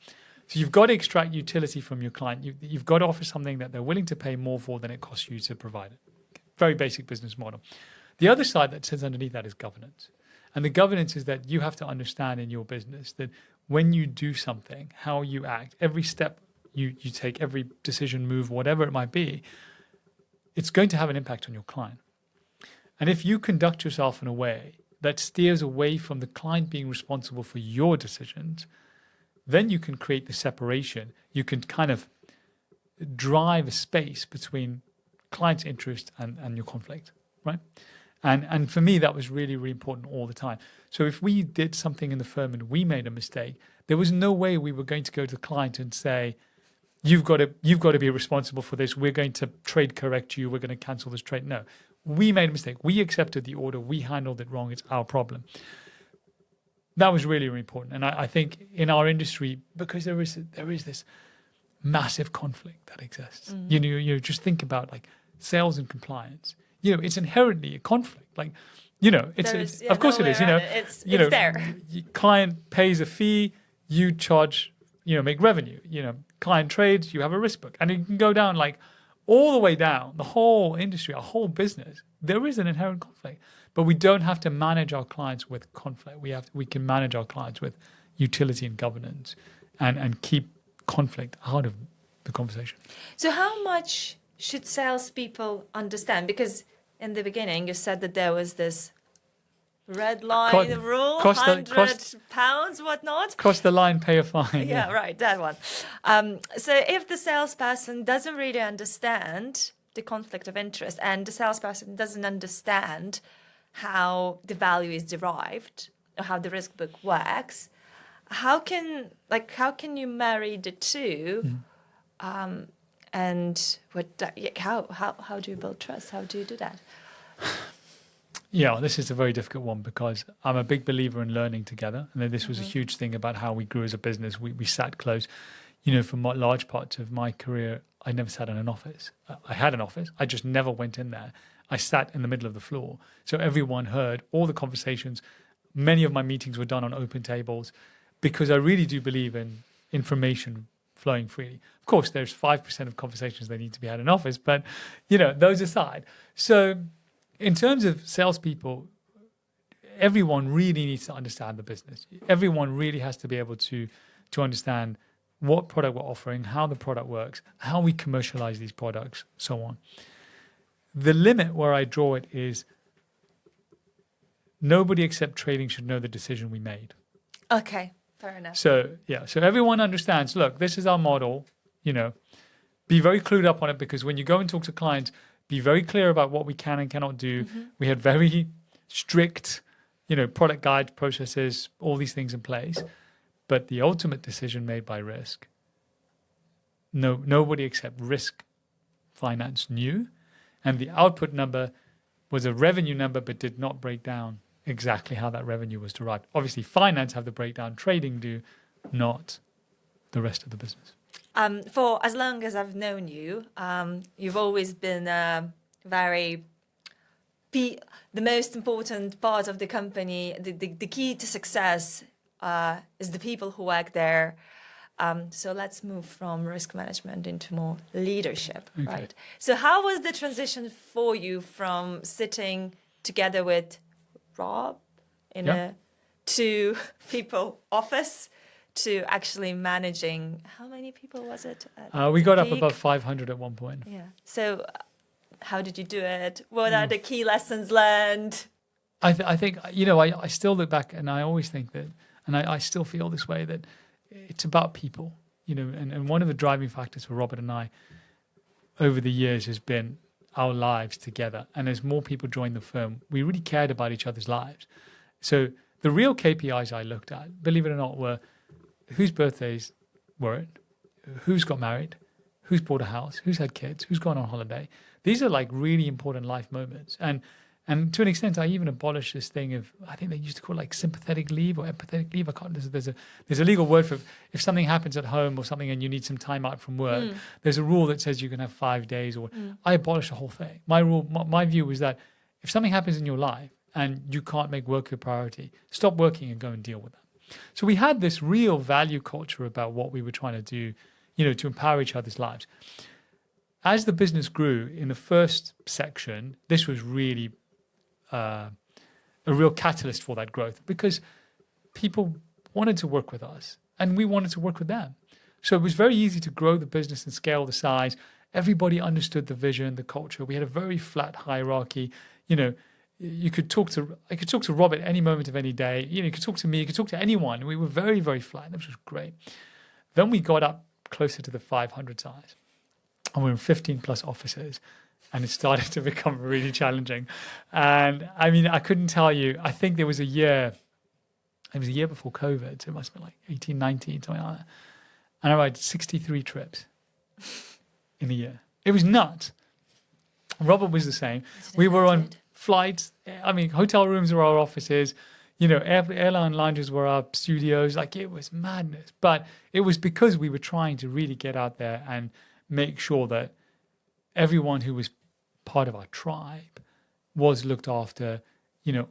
So you've got to extract utility from your client. You've got to offer something that they're willing to pay more for than it costs you to provide it. Very basic business model. The other side that sits underneath that is governance. And the governance is that you have to understand in your business that when you do something, how you act, every step you take, every decision, move, whatever it might be, it's going to have an impact on your client. And if you conduct yourself in a way that steers away from the client being responsible for your decisions, then you can create the separation. You can kind of drive a space between client's interest and your conflict, right? And for me, that was really, really important all the time. So if we did something in the firm and we made a mistake, there was no way we were going to go to the client and say, you've got to be responsible for this. We're going to trade correct you. We're going to cancel this trade. No, we made a mistake. We accepted the order. We handled it wrong. It's our problem. That was really, really important. And I think in our industry, because there is this massive conflict that exists. You just think about like sales and compliance. You know, it's inherently a conflict. Like, you know, it's of course it is. You know, it's there. Client pays a fee, you charge, make revenue. You know, client trades, you have a risk book, and it can go down like all the way down the whole industry, our whole business. There is an inherent conflict But we don't have to manage our clients with conflict. We can manage our clients with utility and governance and keep conflict out of the conversation. So how much should salespeople understand? Because in the beginning, you said that there was this red line rule, £100, whatnot. Cross the line, pay a fine. Yeah, right, that one. So if the salesperson doesn't really understand the conflict of interest and the salesperson doesn't understand how the value is derived or how the risk book works, how can you marry the two? And how do you build trust? How do you do that? Yeah, this is a very difficult one because I'm a big believer in learning together. And then this was a huge thing about how we grew as a business. We sat close. For large parts of my career, I never sat in an office. I had an office. I just never went in there. I sat in the middle of the floor. So everyone heard all the conversations. Many of my meetings were done on open tables because I really do believe in information flowing freely. Of course, there's 5% of conversations that need to be had in office, but those aside. So in terms of salespeople, everyone really needs to understand the business. Everyone really has to be able to understand what product we're offering, how the product works, how we commercialize these products, so on. The limit where I draw it is nobody except trading should know the decision we made. Okay, fair enough. So everyone understands, look, this is our model, be very clued up on it because when you go and talk to clients, be very clear about what we can and cannot do. We had very strict, product guide processes, all these things in place. But the ultimate decision made by risk, nobody except risk finance knew. And the output number was a revenue number, but did not break down exactly how that revenue was derived. Obviously, finance have the breakdown, trading do, not the rest of the business. For as long as I've known you, you've always been the most important part of the company. The key to success is the people who work there. So let's move from risk management into more leadership, right? So how was the transition for you from sitting together with Rob in a two-people office to actually managing, how many people was it? We got up above 500 at one point. Yeah. So how did you do it? What are the key lessons learned? I think, I still look back and I always think that, and I still feel this way, that it's about people, and one of the driving factors for Robert and I over the years has been our lives together. And as more people joined the firm, we really cared about each other's lives. So the real KPIs I looked at, believe it or not, were whose birthdays were it, who's got married, who's bought a house, who's had kids, who's gone on holiday. These are like really important life moments. And to an extent, I even abolished this thing of, I think they used to call it like sympathetic leave or empathetic leave. I can't. There's a legal word for if something happens at home or something and you need some time out from work. There's a rule that says you can have 5 days. Or I abolished the whole thing. My view was that if something happens in your life and you can't make work your priority, stop working and go and deal with that. So we had this real value culture about what we were trying to do, to empower each other's lives. As the business grew in the first section, this was really a real catalyst for that growth because people wanted to work with us and we wanted to work with them. So it was very easy to grow the business and scale the size. Everybody understood the vision, the culture. We had a very flat hierarchy. I could talk to Rob at any moment of any day. You could talk to me, you could talk to anyone. We were very, very flat, which was great. Then we got up closer to the 500 size and we were in 15 plus offices. And it started to become really challenging. And I mean, I couldn't tell you, I think there was a year before COVID, so it must have been like 18, 19, something like that. And I had 63 trips in a year. It was nuts. Robert was the same. We were on flights. I mean, hotel rooms were our offices. Airline lounges were our studios. Like, it was madness. But it was because we were trying to really get out there and make sure that everyone who was part of our tribe was looked after,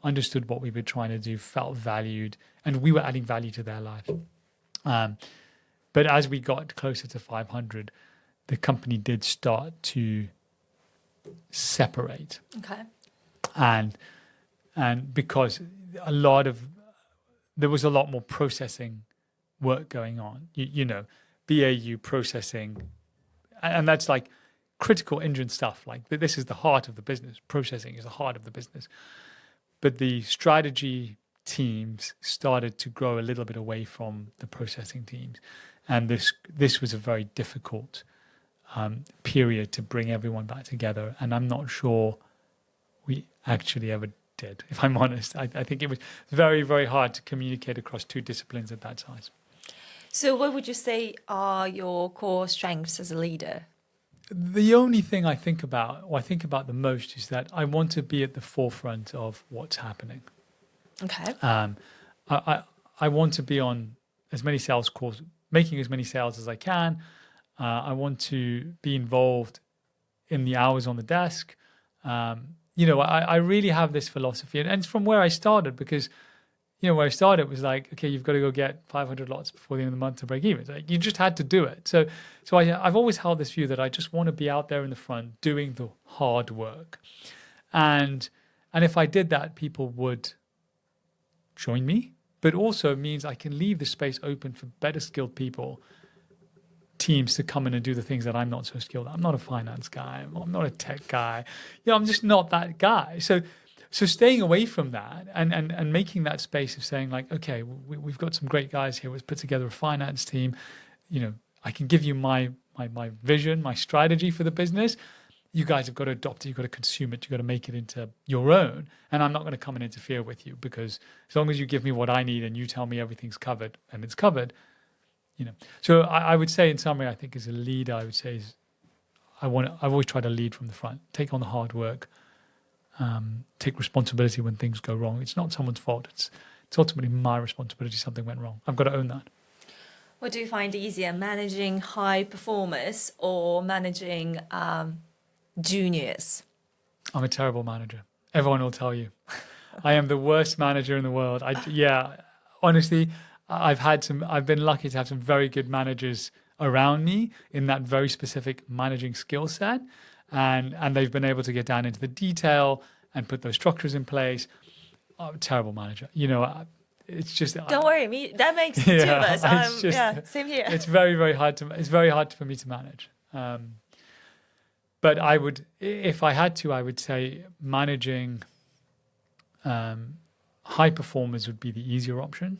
understood what we were trying to do, felt valued, and we were adding value to their lives. But as we got closer to 500, the company did start to separate. Okay. And And because there was a lot more processing work going on, BAU processing, and that's like critical engine stuff. Like this is the heart of the business. Processing is the heart of the business. But the strategy teams started to grow a little bit away from the processing teams. And this was a very difficult period to bring everyone back together. And I'm not sure we actually ever did, if I'm honest. I think it was very, very hard to communicate across two disciplines at that size. So what would you say are your core strengths as a leader? The only thing I think about the most is that I want to be at the forefront of what's happening. Okay. I want to be on as many sales calls, making as many sales as I can. I want to be involved in the hours on the desk. I really have this philosophy, and it's from where I started, because where I started was like, okay, you've got to go get 500 lots before the end of the month to break even. It's like, you just had to do it. So I've always held this view that I just want to be out there in the front doing the hard work. And if I did that, people would join me, but also means I can leave the space open for better skilled people, teams to come in and do the things that I'm not so skilled at. I'm not a finance guy. I'm not a tech guy. I'm just not that guy. So staying away from that and making that space of saying like, okay, we've got some great guys here. Let's put together a finance team. I can give you my vision, my strategy for the business. You guys have got to adopt it. You've got to consume it. You've got to make it into your own. And I'm not going to come and interfere with you, because as long as you give me what I need and you tell me everything's covered and it's covered, So I would say, in summary, I think as a leader, I would say I've always tried to lead from the front, take on the hard work, take responsibility when things go wrong. It's not someone's fault. It's ultimately my responsibility. Something went wrong. I've got to own that. What do you find easier, managing high performers or managing juniors? I'm a terrible manager. Everyone will tell you. I am the worst manager in the world. Honestly, I've been lucky to have some very good managers around me in that very specific managing skill set. And they've been able to get down into the detail and put those structures in place. I'm a terrible manager. It's just. Don't worry, that makes two of us. Same here. It's very, very hard for me to manage. But I would, if I had to, I would say managing high performers would be the easier option,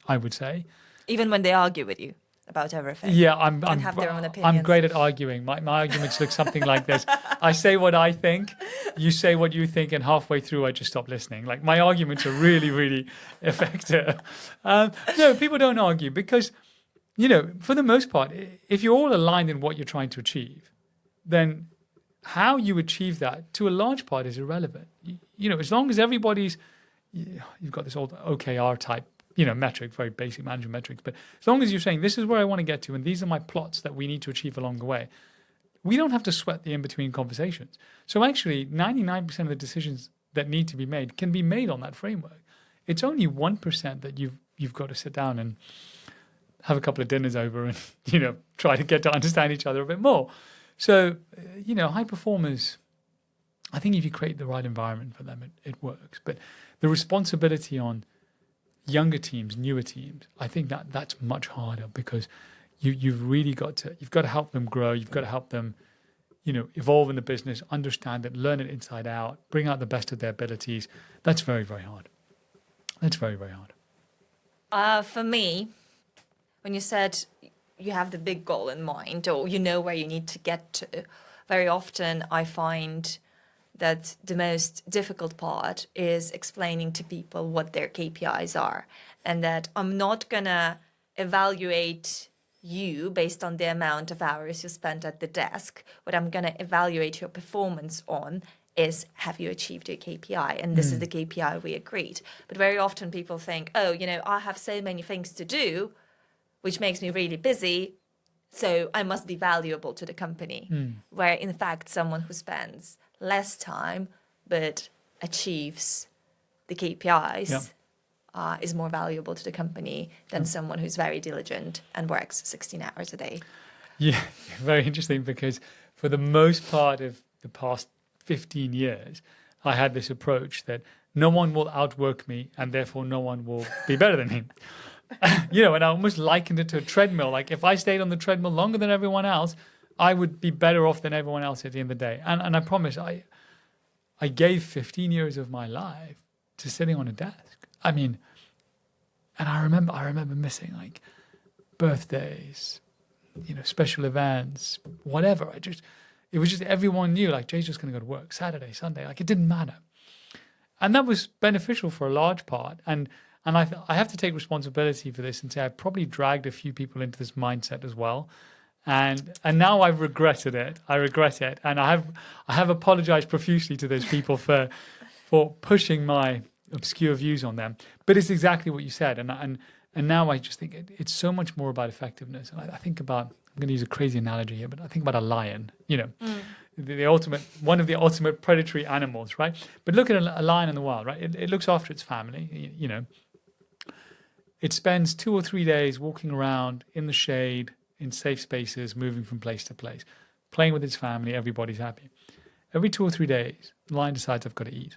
I would say. Even when they argue with you about everything. Yeah, have their own opinions. I'm great at arguing. My arguments look something like this. I say what I think, you say what you think, and halfway through I just stop listening. Like, my arguments are really, really effective. No, people don't argue because, for the most part, if you're all aligned in what you're trying to achieve, then how you achieve that to a large part is irrelevant. As long as everybody's, you've got this old OKR type, metric, very basic management metrics. But as long as you're saying, this is where I want to get to, and these are my plots that we need to achieve along the way, we don't have to sweat the in-between conversations. So actually, 99% of the decisions that need to be made can be made on that framework. It's only 1% that you've got to sit down and have a couple of dinners over and, try to get to understand each other a bit more. So, high performers, I think if you create the right environment for them, it works. But the responsibility on younger teams, newer teams, I think that's much harder because you've really got to help them grow. You've got to help them, evolve in the business, understand it, learn it inside out, bring out the best of their abilities. That's very, very hard. That's very, very hard. For me, when you said you have the big goal in mind or where you need to get to, very often I find that the most difficult part is explaining to people what their KPIs are, and that I'm not going to evaluate you based on the amount of hours you spent at the desk. What I'm going to evaluate your performance on is, have you achieved your KPI? And this is the KPI we agreed. But very often people think, I have so many things to do, which makes me really busy, so I must be valuable to the company. Where in fact, someone who spends less time but achieves the KPIs is more valuable to the company than someone who's very diligent and works 16 hours a day. Yeah, very interesting, because for the most part of the past 15 years, I had this approach that no one will outwork me, and therefore no one will be better than me. And I almost likened it to a treadmill. Like if I stayed on the treadmill longer than everyone else, I would be better off than everyone else at the end of the day. And I promise, I gave 15 years of my life to sitting on a desk. I mean, and I remember missing like birthdays, special events, whatever. It was just everyone knew like Jay's just going to go to work Saturday, Sunday. Like it didn't matter. And that was beneficial for a large part. And I have to take responsibility for this and say I probably dragged a few people into this mindset as well. And now I've regretted it. I regret it. And I have apologized profusely to those people for pushing my obscure views on them. But it's exactly what you said. And now I just think it's so much more about effectiveness. And I think about, I'm going to use a crazy analogy here, but I think about a lion, the ultimate, one of the ultimate predatory animals, right? But look at a lion in the wild, right? It looks after its family, It spends 2 or 3 days walking around in the shade, in safe spaces, moving from place to place, playing with its family, everybody's happy. Every 2 or 3 days, the lion decides I've got to eat.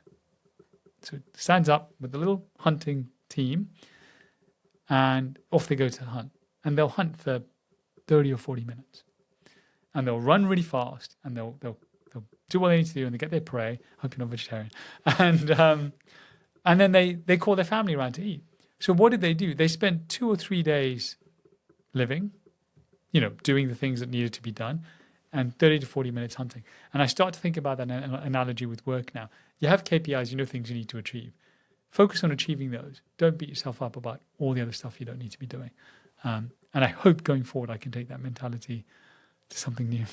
So it stands up with a little hunting team and off they go to hunt. And they'll hunt for 30 or 40 minutes. And they'll run really fast and they'll do what they need to do and they get their prey. I hope you're not vegetarian. And then they call their family around to eat. So what did they do? They spent 2 or 3 days living, doing the things that needed to be done, and 30 to 40 minutes hunting. And I start to think about that analogy with work now. You have KPIs, things you need to achieve. Focus on achieving those. Don't beat yourself up about all the other stuff you don't need to be doing. And I hope going forward I can take that mentality to something new.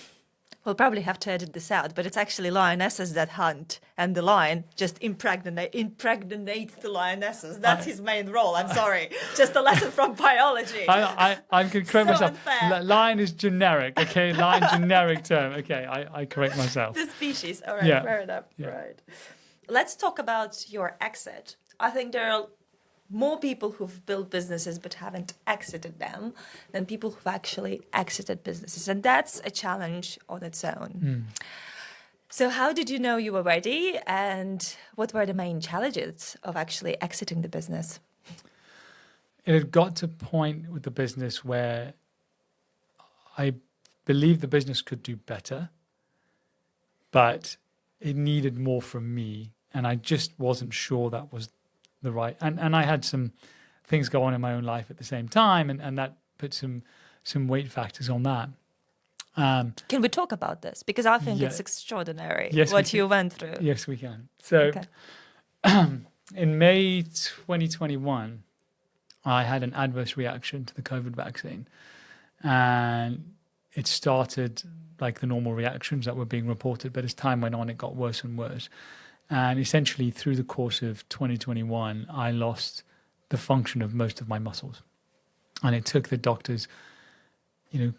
We'll probably have to edit this out, but it's actually lionesses that hunt, and the lion just impregnates the lionesses. That's his main role. I'm sorry. Just a lesson from biology. I can correct myself. Lion is generic, okay? Lion, generic term. Okay, I correct myself. The species. All right, fair enough. Yeah. Right. Let's talk about your exit. I think there are more people who've built businesses but haven't exited them than people who've actually exited businesses. And that's a challenge on its own. So how did you know you were ready, and what were the main challenges of actually exiting the business? It had got to a point with the business where I believed the business could do better, but it needed more from me. And I just wasn't sure that was the right, and I had some things go on in my own life at the same time, and that put some weight factors on that. Can we talk about this? Because I think it's extraordinary what you went through. Yes, we can. So in May 2021, I had an adverse reaction to the COVID vaccine, and it started like the normal reactions that were being reported, but as time went on, it got worse and worse. And essentially, through the course of 2021, I lost the function of most of my muscles. And it took the doctors,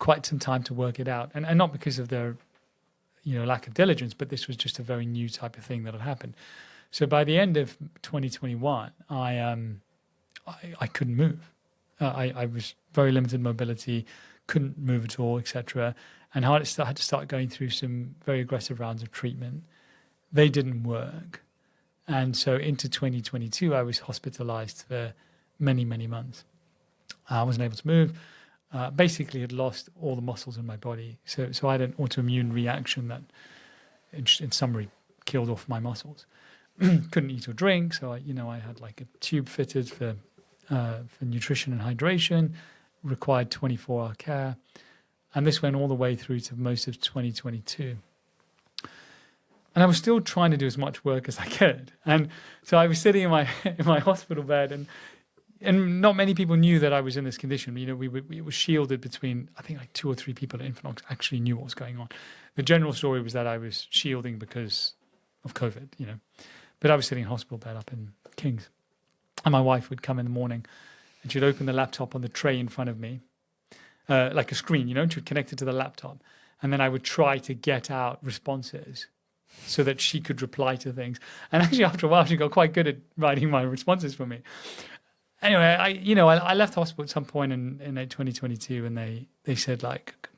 quite some time to work it out. And not because of their, lack of diligence, but this was just a very new type of thing that had happened. So by the end of 2021, I couldn't move. I was very limited mobility, couldn't move at all, etc. And I had to start going through some very aggressive rounds of treatment. They didn't work. And so into 2022, I was hospitalized for many, many months. I wasn't able to move. Basically had lost all the muscles in my body. So I had an autoimmune reaction that, in summary, killed off my muscles. Couldn't eat or drink. So I had like a tube fitted for nutrition and hydration, required 24-hour care. And this went all the way through to most of 2022. And I was still trying to do as much work as I could. And so I was sitting in my hospital bed, and not many people knew that I was in this condition. We were shielded between, I think, like 2 or 3 people at INFINOX actually knew what was going on. The general story was that I was shielding because of COVID, But I was sitting in a hospital bed up in King's. And my wife would come in the morning, and she'd open the laptop on the tray in front of me, like a screen, and she'd connect it to the laptop. And then I would try to get out responses so that she could reply to things. And actually, after a while, she got quite good at writing my responses for me. Anyway, I left hospital at some point in 2022, and they said, like,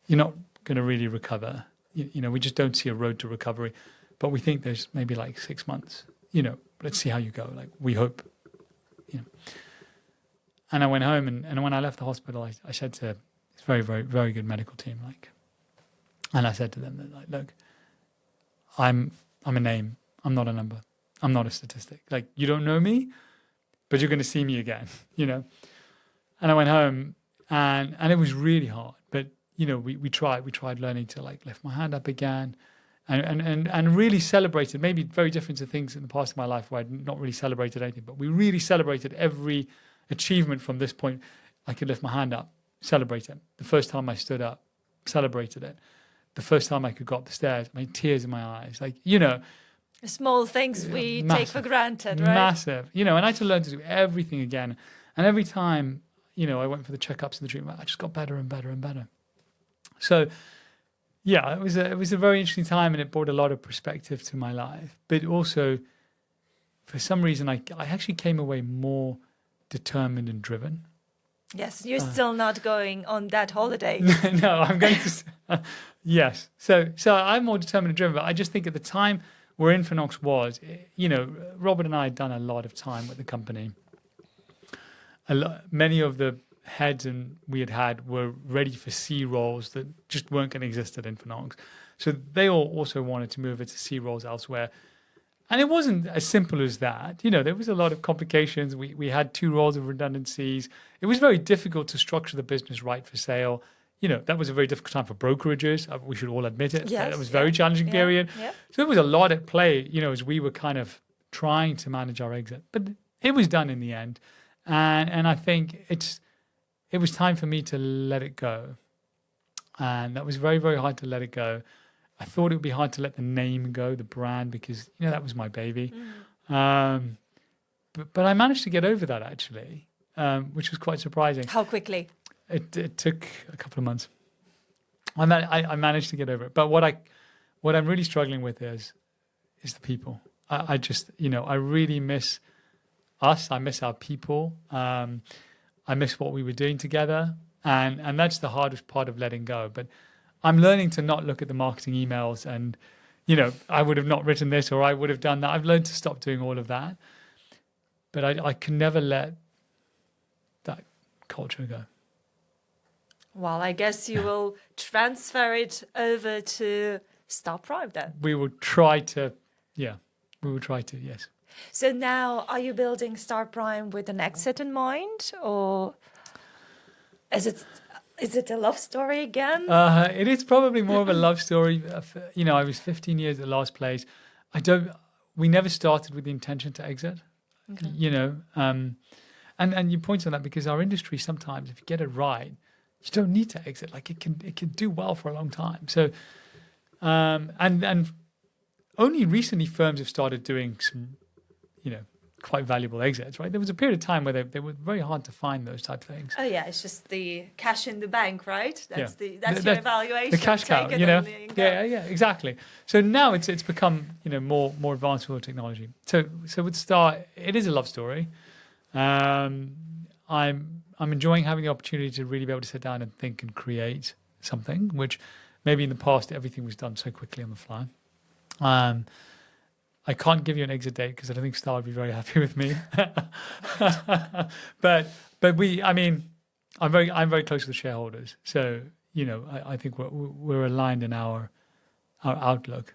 you're not going to really recover. We just don't see a road to recovery. But we think there's maybe like 6 months, let's see how you go. Like, we hope, you know. And I went home, and when I left the hospital, I said to this very, very, very good medical team, like, and I said to them that, like, look, I'm a name. I'm not a number. I'm not a statistic. Like, you don't know me, but you're going to see me again, you know. And I went home, and it was really hard. But, you know, we tried learning to, like, lift my hand up again, and really celebrated, maybe very different to things in the past of my life where I'd not really celebrated anything, but we really celebrated every achievement from this point. I could lift my hand up, celebrate it. The first time I stood up, celebrated it. The first time I could go up the stairs, I had tears in my eyes. Like, you know. Small things we take for granted, right? Massive. You know, and I had to learn to do everything again. And every time, you know, I went for the checkups and the treatment, I just got better and better and better. So, yeah, it was a very interesting time, and it brought a lot of perspective to my life. But also, for some reason, I actually came away more determined and driven. Yes, you're still not going on that holiday. No, I'm going to. Yes. So I'm more determined and driven, but I just think at the time where INFINOX was, you know, Robert and I had done a lot of time with the company. Many of the heads we had were ready for C roles that just weren't going to exist at INFINOX. So they all also wanted to move into C roles elsewhere. And it wasn't as simple as that. You know, there was a lot of complications. We had 2 roles of redundancies. It was very difficult to structure the business right for sale. You know, that was a very difficult time for brokerages. We should all admit it. Yes, It was a very challenging period. Yeah. So there was a lot at play, you know, as we were kind of trying to manage our exit. But it was done in the end. And I think it was time for me to let it go. And that was very, very hard to let it go. I thought it would be hard to let the name go, the brand, because, you know, that was my baby. But I managed to get over that, actually, which was quite surprising. How quickly? It took a couple of months. I managed to get over it. But what I'm really struggling with is the people. I just, you know, I really miss us. I miss our people. I miss what we were doing together. And that's the hardest part of letting go. But I'm learning to not look at the marketing emails and, you know, I would have not written this or I would have done that. I've learned to stop doing all of that. But I can never let that culture go. Well, I guess you will transfer it over to STARprime then. We will try to, yes. So now, are you building STARprime with an exit in mind, or is it a love story again? It is probably more of a love story. You know, I was 15 years at last place. We never started with the intention to exit. Okay. You know, and you point on that because our industry sometimes, if you get it right, you don't need to exit. Like it can do well for a long time. So, and only recently firms have started doing some, you know, quite valuable exits, right? There was a period of time where they were very hard to find those type of things. Oh yeah, it's just the cash in the bank, right? That's your evaluation. The cash cow, you know. Yeah, exactly. So now it's become, you know, more advanced with technology. So with Star, it is a love story. I'm enjoying having the opportunity to really be able to sit down and think and create something, which maybe in the past everything was done so quickly on the fly. I can't give you an exit date because I don't think Star would be very happy with me. but I'm very close to the shareholders, so you know I think we're aligned in our outlook.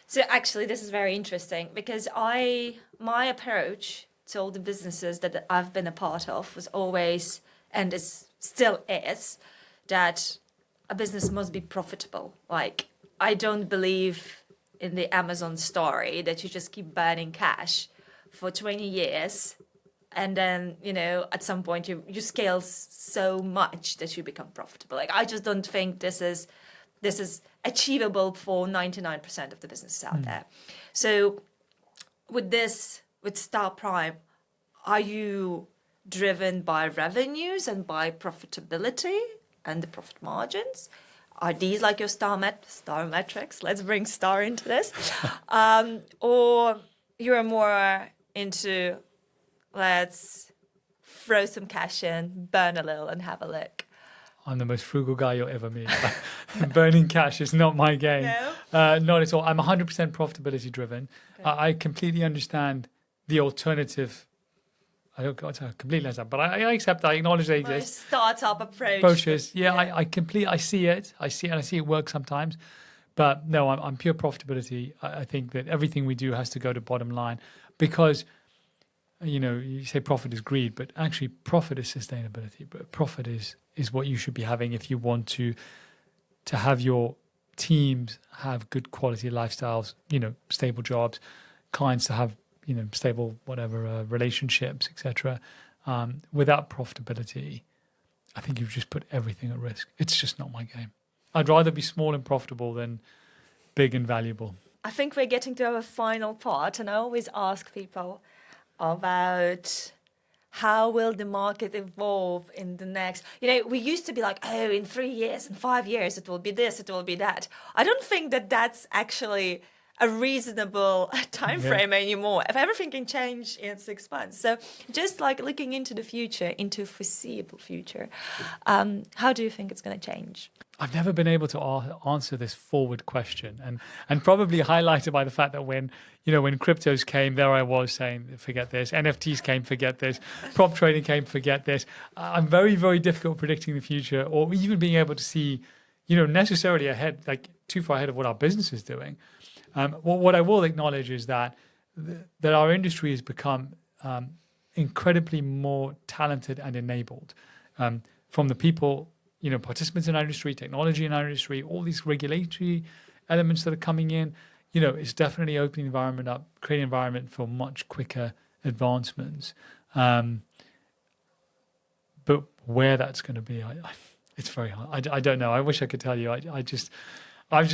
So actually, this is very interesting because my approach to all the businesses that I've been a part of was always, and still is, that a business must be profitable. Like, I don't believe in the Amazon story that you just keep burning cash for 20 years and then, you know, at some point you scale so much that you become profitable. Like, I just don't think this is achievable for 99% of the businesses out there. So with STARprime, are you driven by revenues and by profitability and the profit margins? Are these like your star metrics? Let's bring star into this. Or you're more into, let's throw some cash in, burn a little and have a look. I'm the most frugal guy you'll ever meet. Burning cash is not my game. No? Not at all. I'm 100% profitability driven. Okay. I completely understand the alternative. I don't completely understand, but I accept that. I acknowledge they My exist. startup approach. Approaches, yeah, I see it, and I see it work sometimes. But no, I'm pure profitability. I think that everything we do has to go to bottom line because, you say profit is greed, but actually profit is sustainability. But profit is what you should be having if you want to have your teams have good quality lifestyles, stable jobs, clients to have, stable whatever relationships, etc. Without profitability, I think you've just put everything at risk. It's just not my game. I'd rather be small and profitable than big and valuable. I think we're getting to our final part, and I always ask people about how will the market evolve in the next. We used to be like, oh, in 3 years, in 5 years, it will be this, it will be that. I don't think that that's actually a reasonable time frame anymore. If everything can change in 6 months. So just like looking into the future, into foreseeable future, how do you think it's going to change? I've never been able to answer this forward question, and probably highlighted by the fact that when cryptos came, there I was saying, forget this. NFTs came, forget this. Prop trading came, forget this. I'm very, very difficult predicting the future, or even being able to see, necessarily ahead, like too far ahead of what our business is doing. What I will acknowledge is that our industry has become incredibly more talented and enabled from the people, participants in our industry, technology in our industry, all these regulatory elements that are coming in. It's definitely opening the environment up, creating an environment for much quicker advancements. But where that's going to be, it's very hard. I don't know. I wish I could tell you. I just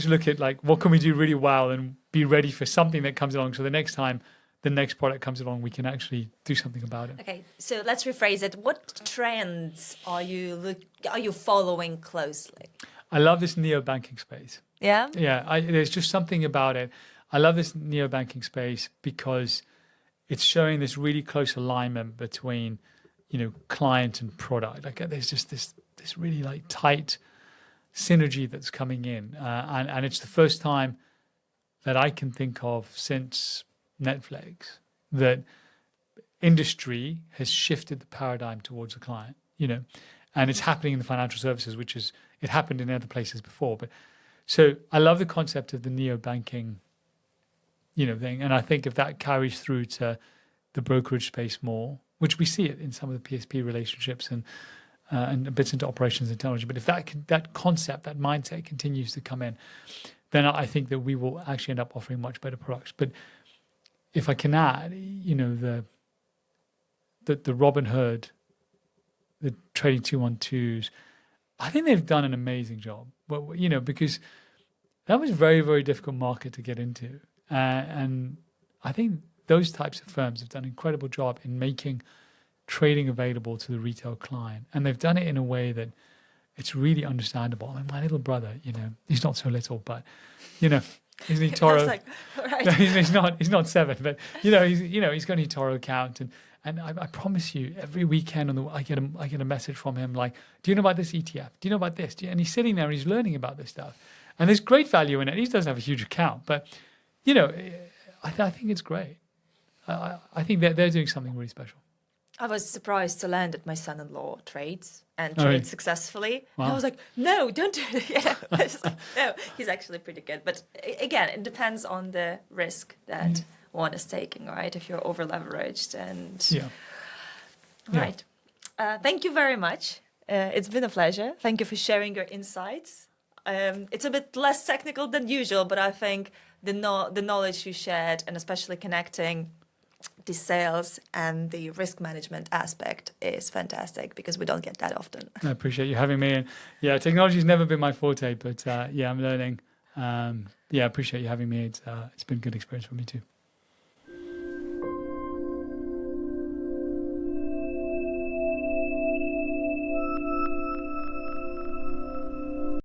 look at like, what can we do really well and be ready for something that comes along. So the next time the next product comes along, we can actually do something about it. Okay, so let's rephrase it. What trends are you following closely? I love this neobanking space. Yeah? Yeah, there's just something about it. I love this neobanking space because it's showing this really close alignment between, client and product. Like there's just this really like tight synergy that's coming in, and it's the first time that I can think of since Netflix that industry has shifted the paradigm towards the client, and it's happening in the financial services, it happened in other places before. But so I love the concept of the neobanking, thing, and I think if that carries through to the brokerage space more, which we see it in some of the PSP relationships and bits into operations and technology. But if that concept, that mindset continues to come in, then I think that we will actually end up offering much better products. But if I can add, the Robinhood, the Trading 212s, I think they've done an amazing job. But because that was a very, very difficult market to get into, and I think those types of firms have done an incredible job in making trading available to the retail client, and they've done it in a way that it's really understandable. I mean, my little brother, he's not so little, but isn't he Toro? Like, right. No, he's not 7, but he's got an eToro account, and I promise you, every weekend I get a message from him like, do you know about this ETF? Do you know about this? And he's sitting there and he's learning about this stuff, and there's great value in it. He doesn't have a huge account, but I think it's great. I think they're doing something really special. I was surprised to learn that my son-in-law trades and Oh, really? trades successfully. Wow. And I was like, no, don't do it. I was like, no, he's actually pretty good. But again, it depends on the risk that one is taking, right? If you're over-leveraged and... Yeah. Right. Thank you very much. It's been a pleasure. Thank you for sharing your insights. It's a bit less technical than usual, but I think the knowledge you shared, and especially connecting the sales and the risk management aspect, is fantastic because we don't get that often. I appreciate you having me. And yeah, technology has never been my forte, but I'm learning. I appreciate you having me. It's been a good experience for me too.